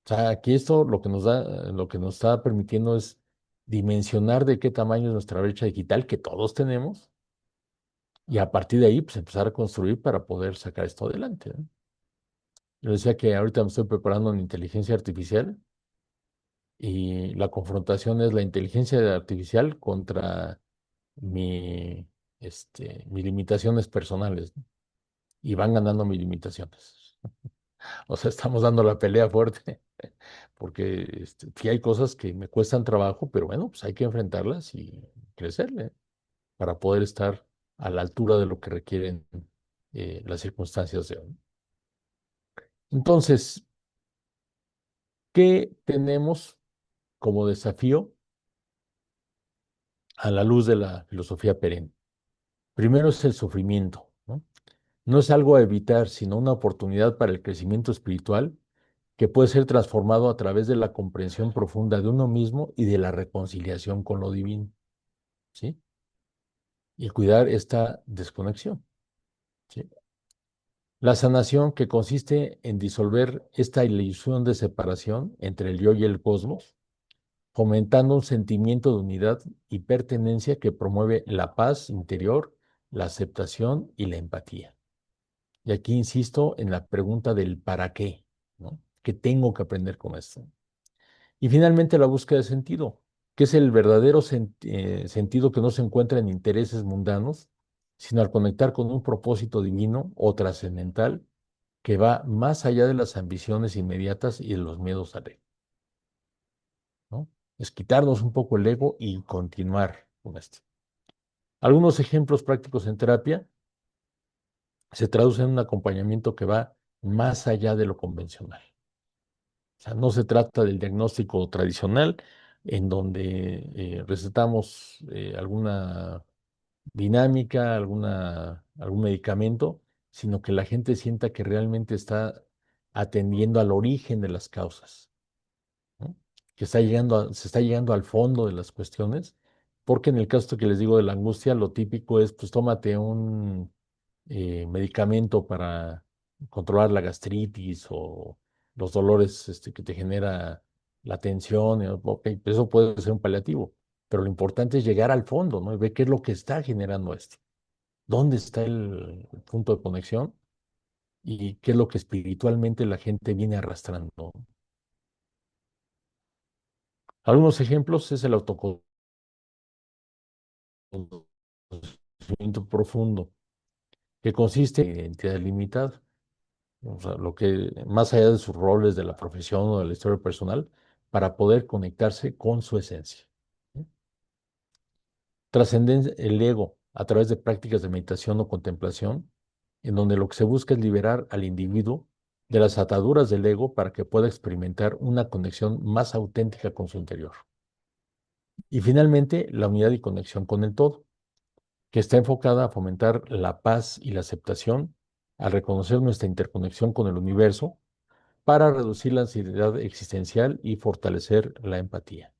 O sea, aquí esto lo que nos da, lo que nos está permitiendo es dimensionar de qué tamaño es nuestra brecha digital que todos tenemos, y a partir de ahí, pues empezar a construir para poder sacar esto adelante, ¿no? Yo decía que ahorita me estoy preparando en inteligencia artificial y la confrontación es la inteligencia artificial contra mi, mis limitaciones personales, ¿no? Y van ganando mis limitaciones. O sea, estamos dando la pelea fuerte, porque sí hay cosas que me cuestan trabajo, pero bueno, pues hay que enfrentarlas y crecerle para poder estar a la altura de lo que requieren las circunstancias de hoy. Entonces, ¿qué tenemos como desafío a la luz de la filosofía perenne? Primero es el sufrimiento, ¿no? No es algo a evitar, sino una oportunidad para el crecimiento espiritual que puede ser transformado a través de la comprensión profunda de uno mismo y de la reconciliación con lo divino, ¿sí? Y cuidar esta desconexión, ¿sí? La sanación, que consiste en disolver esta ilusión de separación entre el yo y el cosmos, fomentando un sentimiento de unidad y pertenencia que promueve la paz interior, la aceptación y la empatía. Y aquí insisto en la pregunta del para qué, ¿no? ¿Qué tengo que aprender con esto? Y finalmente la búsqueda de sentido, que es el verdadero sentido que no se encuentra en intereses mundanos, sino al conectar con un propósito divino o trascendental que va más allá de las ambiciones inmediatas y de los miedos al ego, ¿no? Es quitarnos un poco el ego y continuar con esto. Algunos ejemplos prácticos en terapia se traducen en un acompañamiento que va más allá de lo convencional. O sea, no se trata del diagnóstico tradicional en donde recetamos alguna dinámica, algún medicamento, sino que la gente sienta que realmente está atendiendo al origen de las causas, ¿no? Que se está llegando al fondo de las cuestiones, porque en el caso que les digo de la angustia, lo típico es, pues tómate un medicamento para controlar la gastritis o los dolores que te genera la tensión. Ok, eso puede ser un paliativo, pero lo importante es llegar al fondo, ¿no? Y ver qué es lo que está generando esto. ¿Dónde está el punto de conexión? Y qué es lo que espiritualmente la gente viene arrastrando. Algunos ejemplos es el autoconocimiento profundo, que consiste en identidad limitada. O sea, lo que más allá de sus roles, de la profesión o de la historia personal, para poder conectarse con su esencia. ¿Sí? Trascender el ego a través de prácticas de meditación o contemplación, en donde lo que se busca es liberar al individuo de las ataduras del ego para que pueda experimentar una conexión más auténtica con su interior. Y finalmente, la unidad y conexión con el todo, que está enfocada a fomentar la paz y la aceptación al reconocer nuestra interconexión con el universo para reducir la ansiedad existencial y fortalecer la empatía.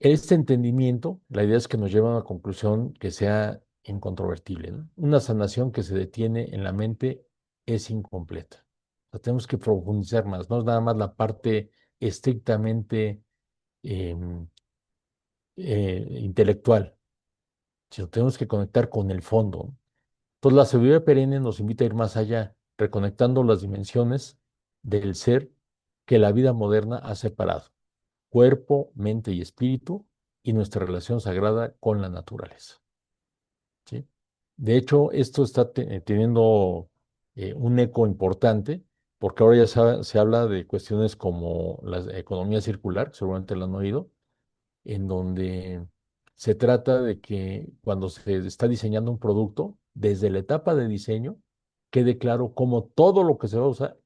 Este entendimiento, la idea es que nos lleva a una conclusión que sea incontrovertible, ¿no? Una sanación que se detiene en la mente es incompleta. O sea, tenemos que profundizar más, no es nada más la parte estrictamente em, intelectual, sino tenemos que conectar con el fondo. Entonces, la sabiduría perenne nos invita a ir más allá, reconectando las dimensiones del ser que la vida moderna ha separado: cuerpo, mente y espíritu, y nuestra relación sagrada con la naturaleza. ¿Sí? De hecho, esto está teniendo un eco importante, porque ahora ya se habla de cuestiones como la economía circular, que seguramente lo han oído, en donde se trata de que cuando se está diseñando un producto, desde la etapa de diseño, quede claro cómo todo lo que se va a usar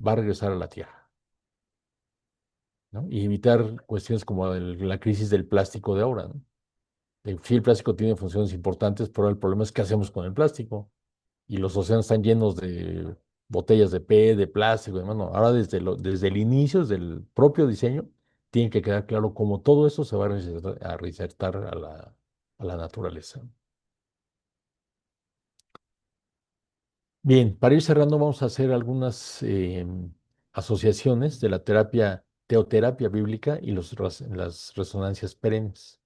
va a regresar a la tierra, ¿no? Y evitar cuestiones como la crisis del plástico de ahora, ¿no? Sí, el plástico tiene funciones importantes, pero el problema es qué hacemos con el plástico. Y los océanos están llenos de botellas de PET, de plástico, y demás. No, ahora desde el inicio, desde el propio diseño, tiene que quedar claro cómo todo eso se va a reinsertar a la naturaleza. Bien, para ir cerrando, vamos a hacer algunas asociaciones de la teoterapia bíblica y las resonancias perennes.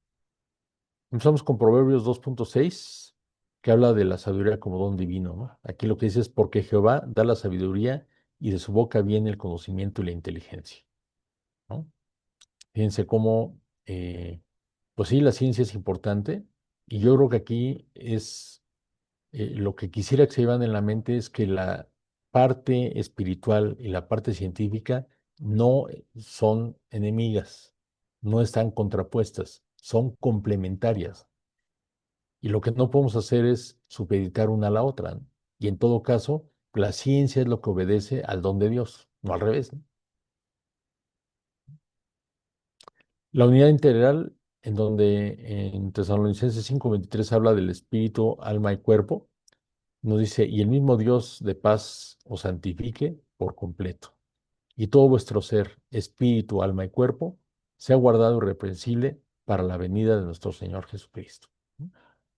Empezamos con Proverbios 2.6, que habla de la sabiduría como don divino, ¿no? Aquí lo que dice es: porque Jehová da la sabiduría y de su boca viene el conocimiento y la inteligencia, ¿no? Fíjense cómo, pues sí, la ciencia es importante, y yo creo que aquí es lo que quisiera que se llevan en la mente es que la parte espiritual y la parte científica no son enemigas, no están contrapuestas, son complementarias. Y lo que no podemos hacer es supeditar una a la otra, ¿no? Y en todo caso, la ciencia es lo que obedece al don de Dios, no al revés, ¿no? La unidad integral, en donde en Tesalonicenses 5:23 habla del espíritu, alma y cuerpo, nos dice: y el mismo Dios de paz os santifique por completo, y todo vuestro ser, espíritu, alma y cuerpo, sea guardado irreprensible para la venida de nuestro Señor Jesucristo. ¿No?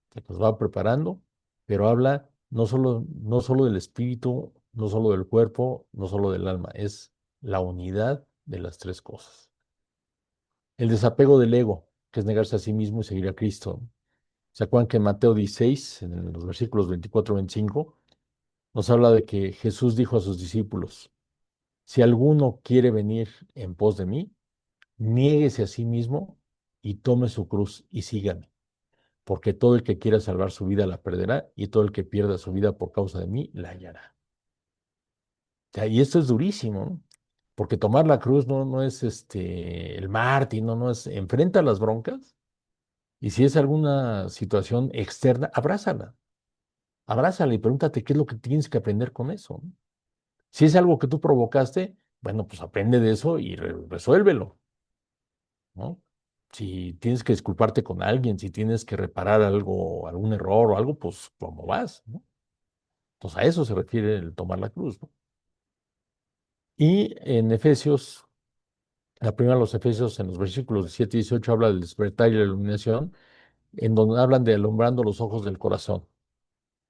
Que nos va preparando, pero habla no solo del espíritu, no solo del cuerpo, no solo del alma, es la unidad de las tres cosas. El desapego del ego, que es negarse a sí mismo y seguir a Cristo. ¿Se acuerdan que en Mateo 16, en los versículos 24-25, nos habla de que Jesús dijo a sus discípulos: si alguno quiere venir en pos de mí, niéguese a sí mismo y tome su cruz y sígame? Porque todo el que quiera salvar su vida la perderá, y todo el que pierda su vida por causa de mí la hallará. O sea, y esto es durísimo, ¿no? Porque tomar la cruz no es el mártir, no es, enfrenta las broncas, y si es alguna situación externa, abrázala y pregúntate qué es lo que tienes que aprender con eso, ¿no? Si es algo que tú provocaste, bueno, pues aprende de eso y resuélvelo, ¿no? Si tienes que disculparte con alguien, si tienes que reparar algo, algún error o algo, pues ¿cómo vas? ¿No? Entonces a eso se refiere el tomar la cruz, ¿no? Y en Efesios, la primera de los Efesios, en los versículos 17 y 18, habla del despertar y la iluminación, en donde hablan de alumbrando los ojos del corazón,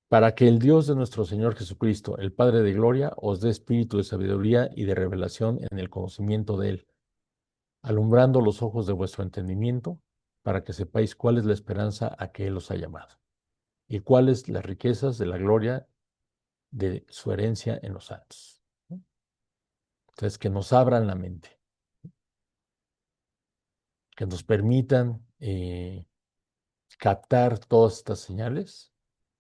para que el Dios de nuestro Señor Jesucristo, el Padre de gloria, os dé espíritu de sabiduría y de revelación en el conocimiento de Él, alumbrando los ojos de vuestro entendimiento, para que sepáis cuál es la esperanza a que Él os ha llamado, y cuáles las riquezas de la gloria de su herencia en los santos. ¿No? Entonces, que nos abran la mente, que nos permitan captar todas estas señales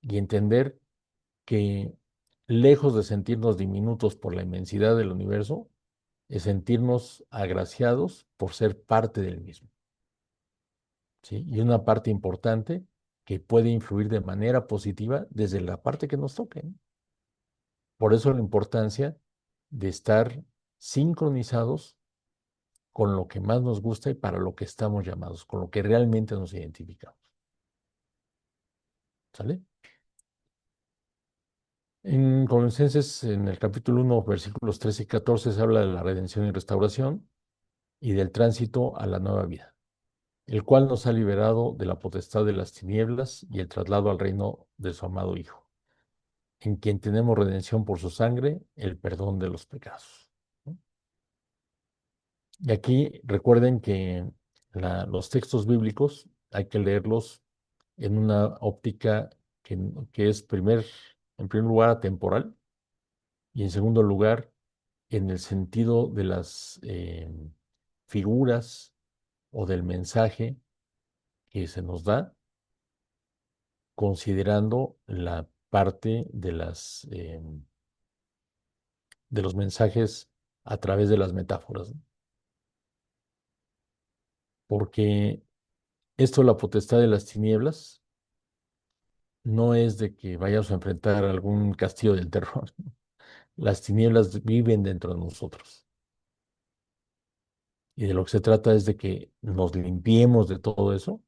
y entender que lejos de sentirnos diminutos por la inmensidad del universo, es sentirnos agraciados por ser parte del mismo, ¿sí? Y una parte importante que puede influir de manera positiva desde la parte que nos toque, ¿no? Por eso la importancia de estar sincronizados con lo que más nos gusta y para lo que estamos llamados, con lo que realmente nos identificamos. ¿Sale? En Colosenses, en el capítulo 1, versículos 13 y 14, se habla de la redención y restauración y del tránsito a la nueva vida, el cual nos ha liberado de la potestad de las tinieblas y el traslado al reino de su amado Hijo, en quien tenemos redención por su sangre, el perdón de los pecados. ¿No? Y aquí recuerden que los textos bíblicos hay que leerlos en una óptica que es en primer lugar atemporal y en segundo lugar en el sentido de las figuras o del mensaje que se nos da, considerando la parte de los mensajes a través de las metáforas, ¿no? Porque esto, la potestad de las tinieblas, no es de que vayamos a enfrentar algún castillo del terror. Las tinieblas viven dentro de nosotros. Y de lo que se trata es de que nos limpiemos de todo eso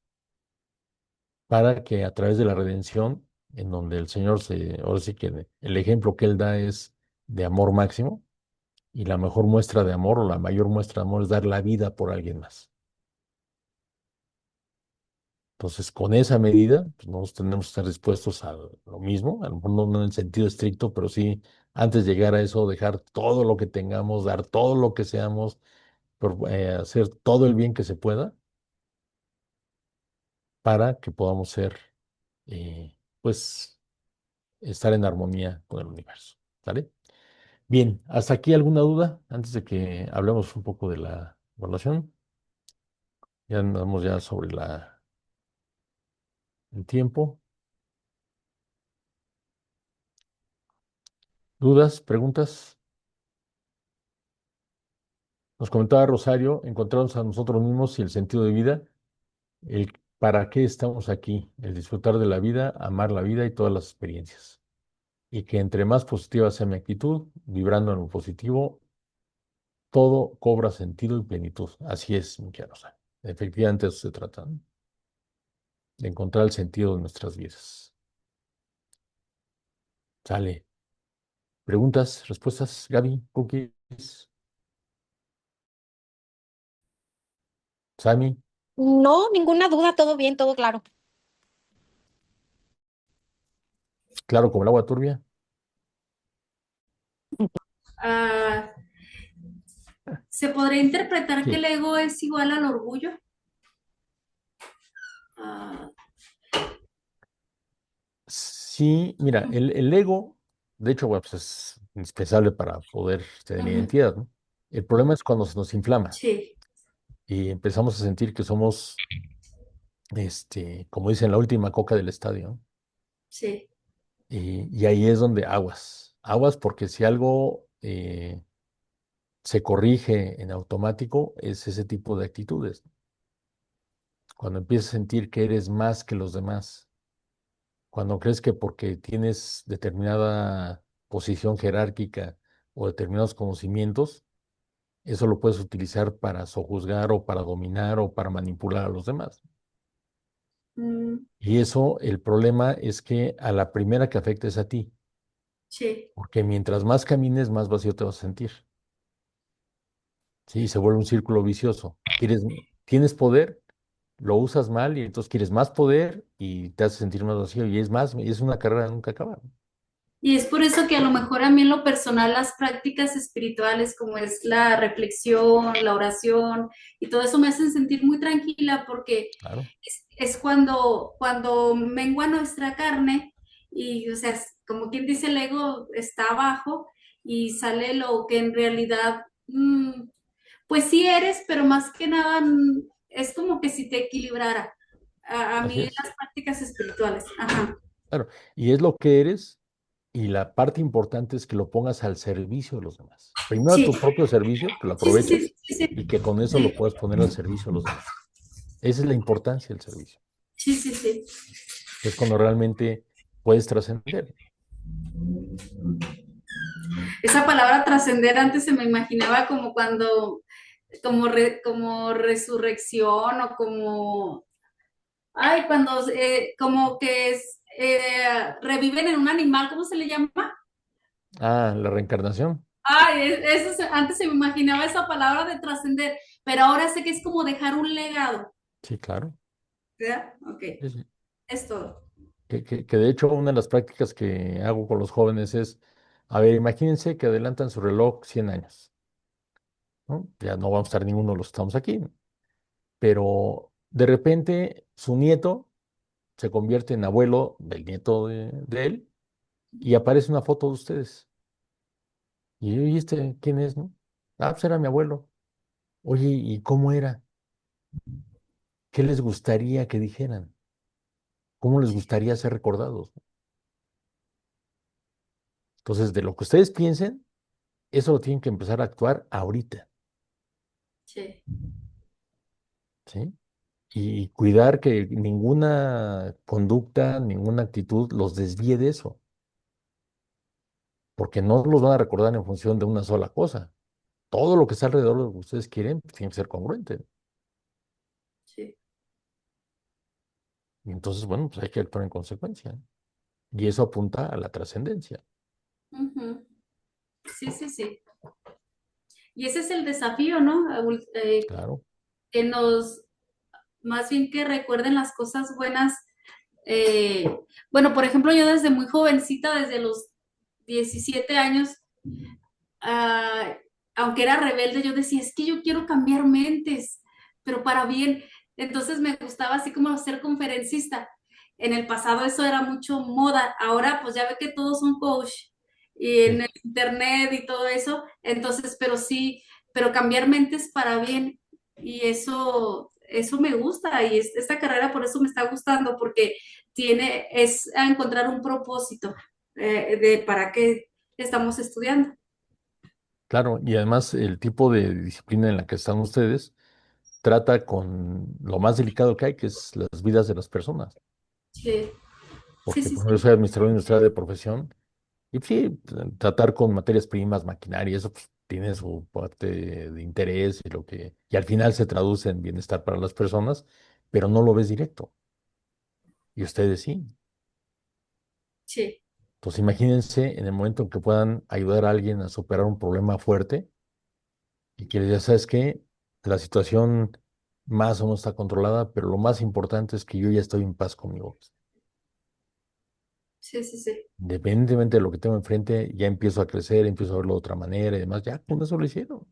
para que a través de la redención, en donde el Señor ahora sí que el ejemplo que Él da es de amor máximo, y la mejor muestra de amor o la mayor muestra de amor es dar la vida por alguien más. Entonces, con esa medida, pues nosotros tenemos que estar dispuestos a lo mismo, a lo mejor no en el sentido estricto, pero sí, antes de llegar a eso, dejar todo lo que tengamos, dar todo lo que seamos, hacer todo el bien que se pueda para que podamos pues, estar en armonía con el universo. ¿Sale? Bien, ¿hasta aquí alguna duda antes de que hablemos un poco de la evaluación? Ya andamos ya sobre el tiempo. ¿Dudas? ¿Preguntas? Nos comentaba Rosario, encontrarnos a nosotros mismos y el sentido de vida, el para qué estamos aquí, el disfrutar de la vida, amar la vida y todas las experiencias. Y que entre más positiva sea mi actitud, vibrando en lo positivo, todo cobra sentido y plenitud. Así es, mi querida Rosario. Efectivamente, de eso se trata, ¿no? De encontrar el sentido de nuestras vidas. Sale. ¿Preguntas? ¿Respuestas? Gaby, cookies, Sammy, No, ninguna duda, todo bien, todo claro. claro como el agua turbia. Ah, ¿se podría interpretar que Sí. el ego es igual al orgullo? Ah, Sí, mira, el ego, de hecho, bueno, pues es indispensable para poder tener ajá, identidad, ¿no? El problema es cuando se nos inflama sí, y empezamos a sentir que somos, como dicen, la última coca del estadio, ¿no? sí. Y ahí es donde aguas, aguas porque si algo se corrige en automático es ese tipo de actitudes. Cuando empiezas a sentir que eres más que los demás, cuando crees que porque tienes determinada posición jerárquica o determinados conocimientos, eso lo puedes utilizar para sojuzgar o para dominar o para manipular a los demás. Mm, Y eso, el problema es que a la primera que afecta es a ti, sí. porque mientras más camines, más vacío te vas a sentir. Sí, se vuelve un círculo vicioso. Tienes poder, lo usas mal y entonces quieres más poder y te hace sentir más vacío y es más, y es una carrera que nunca acaba. Y es por eso que a lo mejor a mí en lo personal las prácticas espirituales como es la reflexión, la oración y todo eso me hacen sentir muy tranquila porque Claro, es cuando mengua nuestra carne y, o sea, como quien dice, el ego está abajo y sale lo que en realidad, pues sí eres, pero más que nada es como que si te equilibrara. A así mí es. las prácticas espirituales. Ajá. Claro, y es lo que eres y la parte importante es que lo pongas al servicio de los demás. Primero a Sí, tu propio servicio, que lo sí, sí, sí, aproveches sí, sí. y que con eso lo Sí. puedas poner al servicio de los demás. Esa es la importancia del servicio. Sí, sí, sí. Es cuando realmente puedes trascender. Esa palabra trascender antes se me imaginaba como cuando, como resurrección o como, ay, cuando, como que reviven en un animal, ¿cómo se le llama? Ah, la reencarnación. Ay, antes se me imaginaba esa palabra de trascender, pero ahora sé que es como dejar un legado, Sí, claro. ¿verdad? Ok, Sí, sí. es todo. Que de hecho una de las prácticas que hago con los jóvenes es, a ver, imagínense que adelantan su reloj 100 años, ¿no? Ya no vamos a estar ninguno de los que estamos aquí, pero de repente su nieto se convierte en abuelo del nieto de él y aparece una foto de ustedes. Y yo, ¿y este quién es, no? Ah, pues era mi abuelo. Oye, ¿y cómo era? ¿Qué les gustaría que dijeran? ¿Cómo les gustaría ser recordados? Entonces, de lo que ustedes piensen, eso lo tienen que empezar a actuar ahorita, Sí. ¿sí? Y cuidar que ninguna conducta, ninguna actitud los desvíe de eso, porque no los van a recordar en función de una sola cosa. Todo lo que está alrededor de lo que ustedes quieren pues, tiene que ser congruente. Sí. Y entonces, bueno, pues hay que actuar en consecuencia. Y eso apunta a la trascendencia, Ujú. Sí, sí, sí. Y ese es el desafío, ¿no? claro. Que nos, más bien que recuerden las cosas buenas. Eh, bueno, por ejemplo, yo desde muy jovencita, desde los 17 años, ah, aunque era rebelde, yo decía, es que yo quiero cambiar mentes, pero para bien. Entonces me gustaba así como ser conferencista. En el pasado eso era mucho moda. Ahora pues ya ve que todos son coach y en Sí. el internet y todo eso. Entonces, pero sí, pero cambiar mentes para bien. Y eso me gusta y esta carrera por eso me está gustando porque es a encontrar un propósito de para qué estamos estudiando. Claro, y además el tipo de disciplina en la que están ustedes trata con lo más delicado que hay, que es las vidas de las personas. Sí, sí, Porque, sí, por ejemplo, yo sí, soy administrador industrial de profesión y sí, tratar con materias primas, maquinaria, eso pues, tiene su parte de interés y y al final se traduce en bienestar para las personas, pero no lo ves directo. Y ustedes sí. sí, Entonces imagínense en el momento en que puedan ayudar a alguien a superar un problema fuerte y que ya sabes que la situación más o menos está controlada, pero lo más importante es que yo ya estoy en paz conmigo. sí, sí, sí. Independientemente de lo que tengo enfrente, ya empiezo a crecer, empiezo a verlo de otra manera y demás. Ya con eso lo hicieron,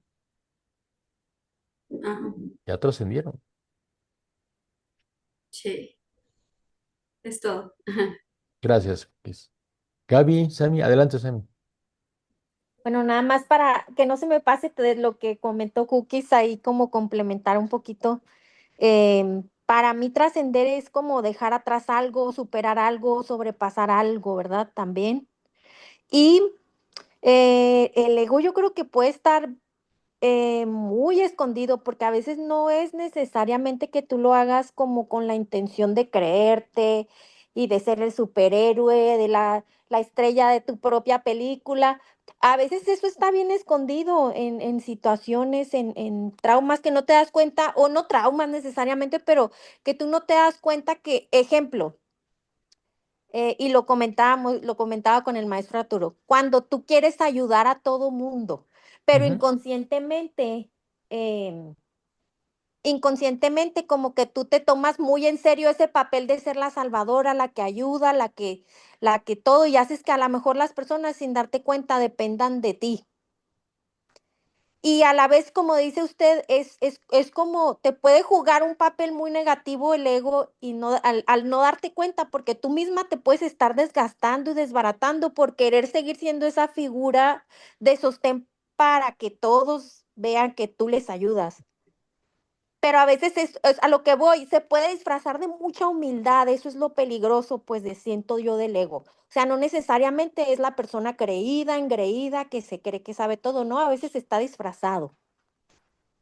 Ajá, ya trascendieron. sí, es todo. Ajá. Gracias, Cris. Gaby, Sammy, adelante, Sammy. Bueno, nada más para que no se me pase de lo que comentó Cookies ahí, como complementar un poquito. Para mí trascender es como dejar atrás algo, superar algo, sobrepasar algo, ¿verdad? También. Y el ego yo creo que puede estar muy escondido porque a veces no es necesariamente que tú lo hagas como con la intención de creerte y de ser el superhéroe, de la estrella de tu propia película. A veces eso está bien escondido en situaciones, en traumas que no te das cuenta, o no traumas necesariamente, pero que tú no te das cuenta que, ejemplo, y lo comentaba con el maestro Arturo, cuando tú quieres ayudar a todo mundo, pero Ujú. inconscientemente em, inconscientemente como que tú te tomas muy en serio ese papel de ser la salvadora, la que ayuda, la que todo, y haces que a lo mejor las personas sin darte cuenta dependan de ti. Y a la vez, como dice usted, es como te puede jugar un papel muy negativo el ego y no, al no darte cuenta, porque tú misma te puedes estar desgastando y desbaratando por querer seguir siendo esa figura de sostén para que todos vean que tú les ayudas. Pero a veces es a lo que voy, se puede disfrazar de mucha humildad, eso es lo peligroso, pues, de siento yo del ego. O sea, no necesariamente es la persona creída, engreída, que se cree que sabe todo, no, a veces está disfrazado.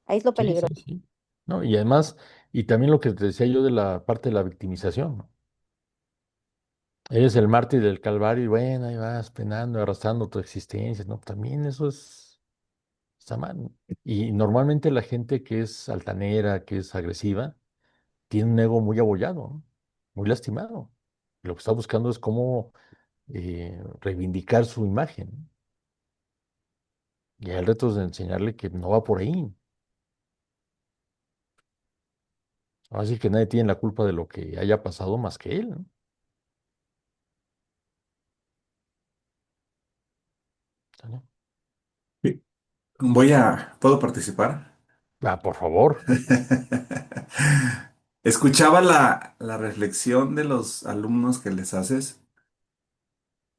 Ahí es lo Sí, sí, peligroso. sí. No, y además, y también lo que te decía yo de la parte de la victimización, ¿no? Eres el mártir del Calvario y bueno, ahí vas penando, arrastrando tu existencia, ¿no? También eso está mal. Y normalmente la gente que es altanera, que es agresiva, tiene un ego muy abollado, ¿no? Muy lastimado. Lo que está buscando es cómo reivindicar su imagen, ¿no? Y el reto es de enseñarle que no va por ahí. Así que nadie tiene la culpa de lo que haya pasado más que él, ¿no? ¿Sale? Sí. ¿Puedo participar? Ah, por favor. Escuchaba la reflexión de los alumnos que les haces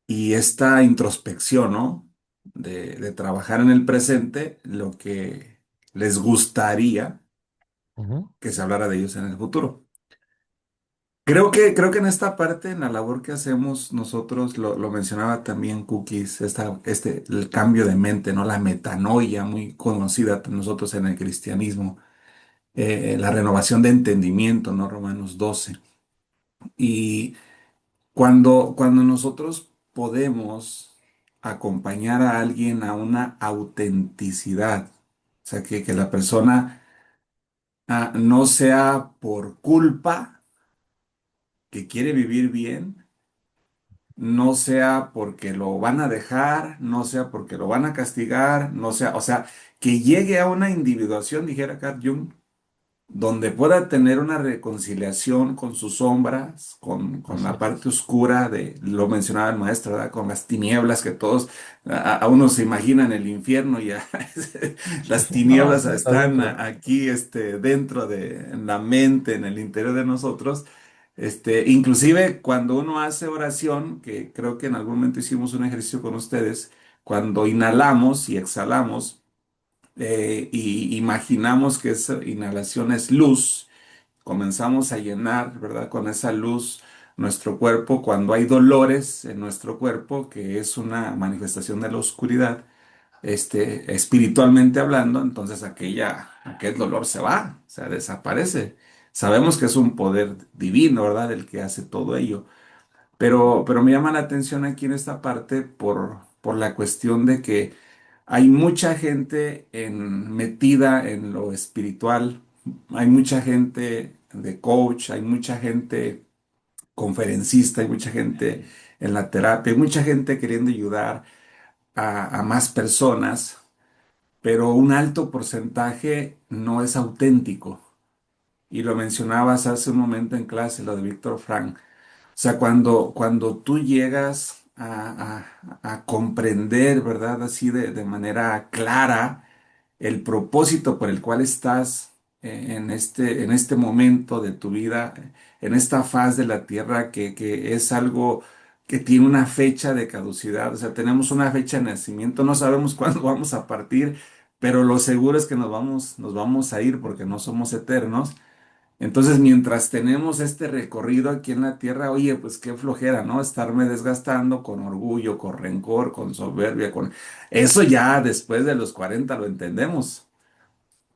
y esta introspección, ¿no? De trabajar en el presente, lo que les gustaría Ujú, que se hablara de ellos en el futuro. Creo que en esta parte, en la labor que hacemos nosotros, lo mencionaba también Cookies, el cambio de mente, ¿no? La metanoia, muy conocida por nosotros en el cristianismo, la renovación de entendimiento, ¿no? Romanos 12. Y cuando nosotros podemos acompañar a alguien a una autenticidad, o sea, que la persona no sea por culpa que quiere vivir bien, no sea porque lo van a dejar, no sea porque lo van a castigar, no sea, o sea, que llegue a una individuación, dijera Carl Jung, donde pueda tener una reconciliación con sus sombras, con así la es. parte oscura de, lo mencionaba el maestro, ¿verdad? Con las tinieblas que todos, a uno se imagina en el infierno y las No, tinieblas está están adentro. aquí, dentro de en la mente, en el interior de nosotros. Inclusive cuando uno hace oración, que creo que en algún momento hicimos un ejercicio con ustedes, cuando inhalamos y exhalamos, y imaginamos que esa inhalación es luz, comenzamos a llenar, ¿verdad? Con esa luz nuestro cuerpo cuando hay dolores en nuestro cuerpo, que es una manifestación de la oscuridad, espiritualmente hablando, entonces aquel dolor se va, o sea, desaparece. Sabemos que es un poder divino, ¿verdad? El que hace todo ello. Pero me llama la atención aquí en esta parte por la cuestión de que hay mucha gente metida en lo espiritual, hay mucha gente de coach, hay mucha gente conferencista, hay mucha gente en la terapia, hay mucha gente queriendo ayudar a más personas, pero un alto porcentaje no es auténtico. Y lo mencionabas hace un momento en clase, lo de Víctor Frank. O sea, cuando tú llegas a comprender, ¿verdad? Así de manera clara el propósito por el cual estás en este momento de tu vida, en esta faz de la tierra, que es algo que tiene una fecha de caducidad. O sea, tenemos una fecha de nacimiento, no sabemos cuándo vamos a partir, pero lo seguro es que nos vamos a ir porque no somos eternos. Entonces, mientras tenemos este recorrido aquí en la tierra, oye, pues qué flojera, ¿no? Estarme desgastando con orgullo, con rencor, con soberbia, con... Eso ya después de los 40 lo entendemos,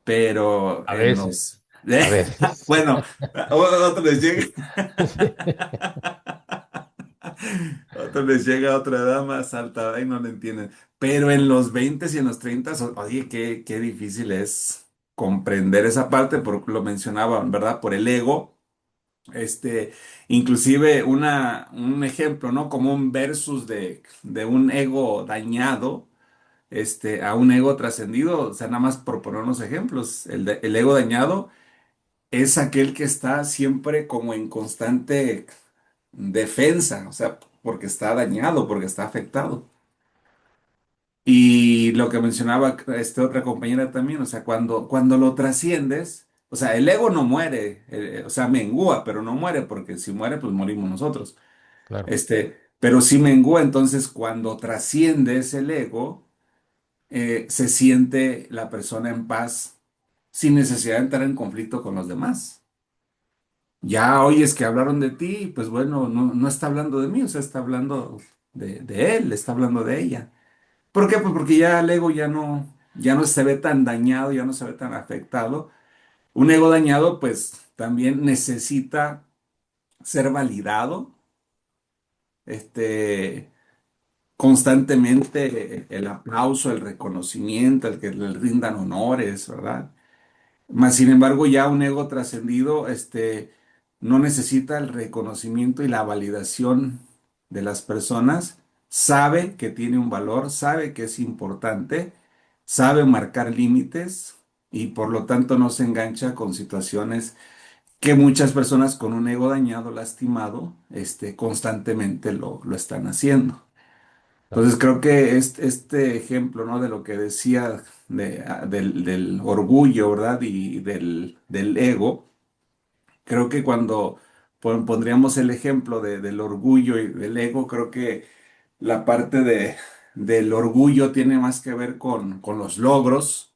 pero A en veces, los... a veces. Bueno, a otros les llega... Sí. A otros les llega a otra edad más alta, ¿verdad? Y no lo entienden. Pero en los 20 y en los 30, oye, qué difícil es comprender esa parte, porque lo mencionaban, ¿verdad? Por el ego. Este, inclusive un ejemplo, ¿no? Como un versus de un ego dañado, a un ego trascendido, o sea, nada más por poner unos ejemplos, el ego dañado es aquel que está siempre como en constante defensa, o sea, porque está dañado, porque está afectado. Y lo que mencionaba esta otra compañera también, o sea, cuando lo trasciendes, o sea, el ego no muere, o sea, mengua, pero no muere, porque si muere, pues morimos nosotros. Claro, Pero si mengua, entonces cuando trasciendes el ego, se siente la persona en paz sin necesidad de entrar en conflicto con los demás. Ya oyes que hablaron de ti, pues bueno, no está hablando de mí, o sea, está hablando de él, está hablando de ella. ¿Por qué? Pues porque ya el ego ya no se ve tan dañado, ya no se ve tan afectado. Un ego dañado, pues también necesita ser validado, este, constantemente el aplauso, el reconocimiento, el que le rindan honores, ¿verdad? Más sin embargo, ya un ego trascendido, no necesita el reconocimiento y la validación de las personas, sabe que tiene un valor, sabe que es importante, sabe marcar límites y por lo tanto no se engancha con situaciones que muchas personas con un ego dañado, lastimado, constantemente lo están haciendo. claro. Entonces creo que este ejemplo, ¿no? De lo que decía del orgullo, ¿verdad? Y del ego, creo que cuando pondríamos el ejemplo del orgullo y del ego, creo que la parte del orgullo tiene más que ver con los logros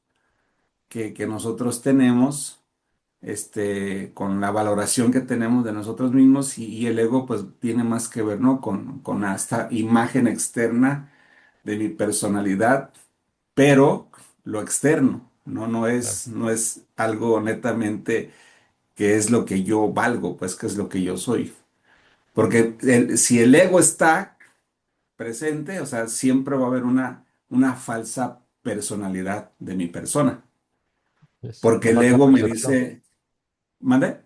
que nosotros tenemos, con la valoración que tenemos de nosotros mismos y el ego pues tiene más que ver, ¿no? Con esta imagen externa de mi personalidad, pero lo externo, ¿no? No Claro. es, no es algo netamente que es lo que yo valgo, pues que es lo que yo soy. Porque si el ego está presente, o sea, siempre va a haber una falsa personalidad de mi persona. Es Porque una el falsa ego me percepción, dice, ¿mande?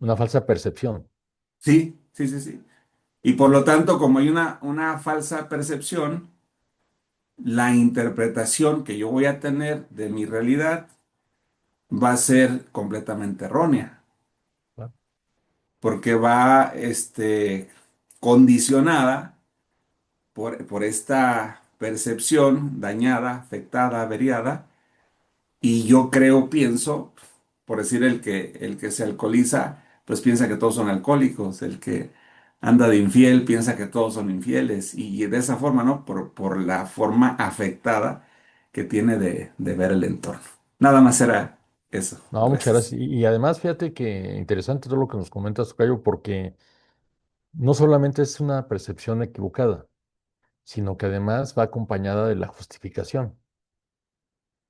una falsa percepción. Sí, sí, sí, sí. Y por lo tanto, como hay una falsa percepción, la interpretación que yo voy a tener de mi realidad va a ser completamente errónea, Claro. porque va, condicionada por esta percepción dañada, afectada, averiada, y yo creo, pienso, por decir el que se alcoholiza, pues piensa que todos son alcohólicos, el que anda de infiel piensa que todos son infieles, y de esa forma, ¿no? Por la forma afectada que tiene de ver el entorno. Nada más era eso. No, muchas Gracias. gracias. Y además, fíjate que interesante todo lo que nos comentas, Tocayo, porque no solamente es una percepción equivocada, sino que además va acompañada de la justificación,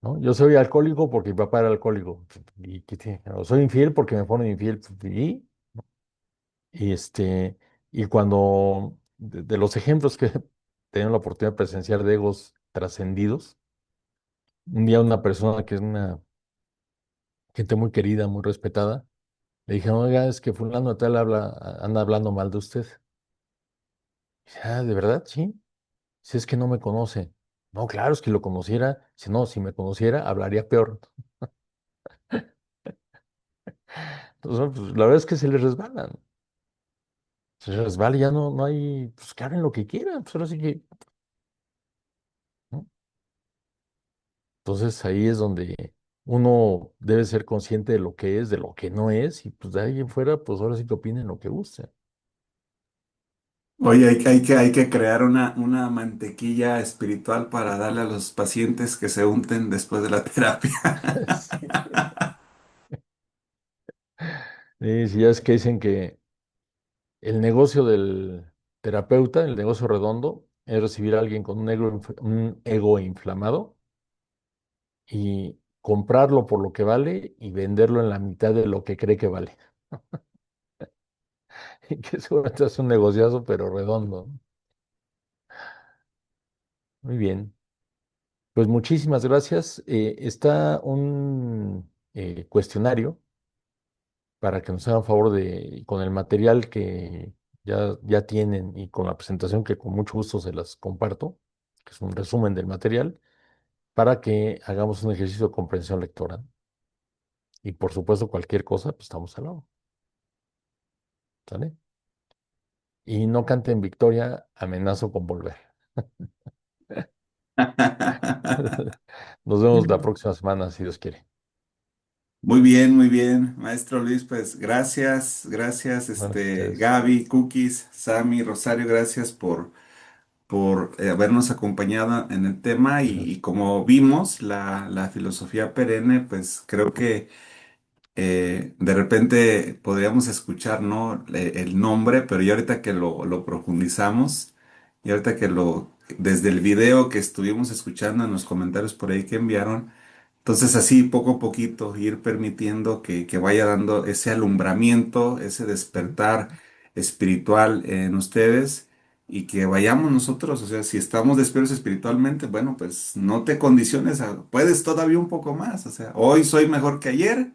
¿no? Yo soy alcohólico porque mi papá era alcohólico. Y, o soy infiel porque me ponen infiel. Y, y cuando, de los ejemplos que he tenido la oportunidad de presenciar de egos trascendidos, un día una persona que es una gente muy querida, muy respetada, le dije, oiga, es que fulano de tal anda hablando mal de usted. Dice, ah, ¿de verdad? Sí. Si es que no me conoce. No, claro, es que lo conociera. Si no, si me conociera, hablaría peor. Entonces, bueno, pues, la verdad es que se les resbalan. Se les resbala y ya no hay, pues que hagan lo que quieran. Pues ahora sí que, ¿no? Entonces ahí es donde uno debe ser consciente de lo que es, de lo que no es, y pues de ahí en fuera, pues ahora sí que opinen lo que gusten. Oye, hay que crear una mantequilla espiritual para darle a los pacientes que se unten después de la terapia. Sí, sí, ya es que dicen que el negocio del terapeuta, el negocio redondo, es recibir a alguien con un ego inflamado y comprarlo por lo que vale y venderlo en la mitad de lo que cree que vale. Y que seguramente es un negociazo, pero redondo, ¿no? Muy bien. Pues muchísimas gracias. Está un cuestionario para que nos hagan favor de, con el material que ya tienen y con la presentación que con mucho gusto se las comparto, que es un resumen del material, para que hagamos un ejercicio de comprensión lectora. Y por supuesto, cualquier cosa, pues estamos al lado. ¿Sale? Y no canten victoria, amenazo con volver. Nos vemos la próxima semana, si Dios quiere. Muy bien, maestro Luis, pues gracias, Bueno, ustedes. Gaby, Cookies, Sammy, Rosario, gracias por habernos acompañado en el tema y como vimos, la filosofía perenne, pues creo que de repente podríamos escuchar, ¿no? El nombre, pero ya ahorita que lo profundizamos, y ahorita desde el video que estuvimos escuchando en los comentarios por ahí que enviaron, entonces así poco a poquito ir permitiendo que vaya dando ese alumbramiento, ese Ujú. despertar espiritual en ustedes y que vayamos nosotros, o sea, si estamos despiertos espiritualmente, bueno, pues no te condiciones puedes todavía un poco más, o sea, hoy soy mejor que ayer,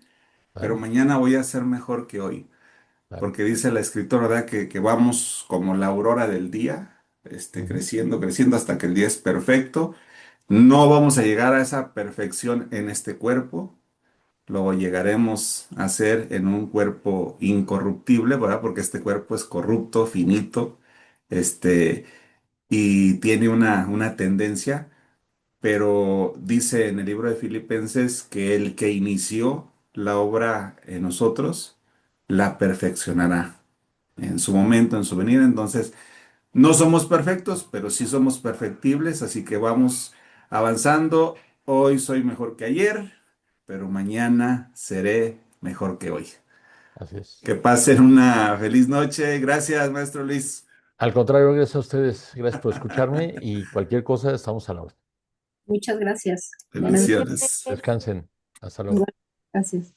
pero Claro, mañana voy a ser mejor que hoy, claro. porque dice la escritora, ¿verdad? Que vamos como la aurora del día, Ujú. creciendo hasta que el día es perfecto. No vamos a llegar a esa perfección en este cuerpo, lo llegaremos a hacer en un cuerpo incorruptible, ¿verdad? Porque este cuerpo es corrupto, finito, este, y tiene una tendencia, pero dice en el libro de Filipenses que el que inició la obra en nosotros, la perfeccionará en su momento, en su venida. Entonces, no somos perfectos, pero sí somos perfectibles, así que vamos avanzando. Hoy soy mejor que ayer, pero mañana seré mejor que hoy. Así es. Que pasen una feliz noche. Gracias, maestro Luis. Al contrario, gracias a ustedes. Gracias por escucharme y cualquier cosa, estamos a la orden. Muchas gracias. Buenas Bendiciones. Descansen. Hasta luego. noches. Gracias.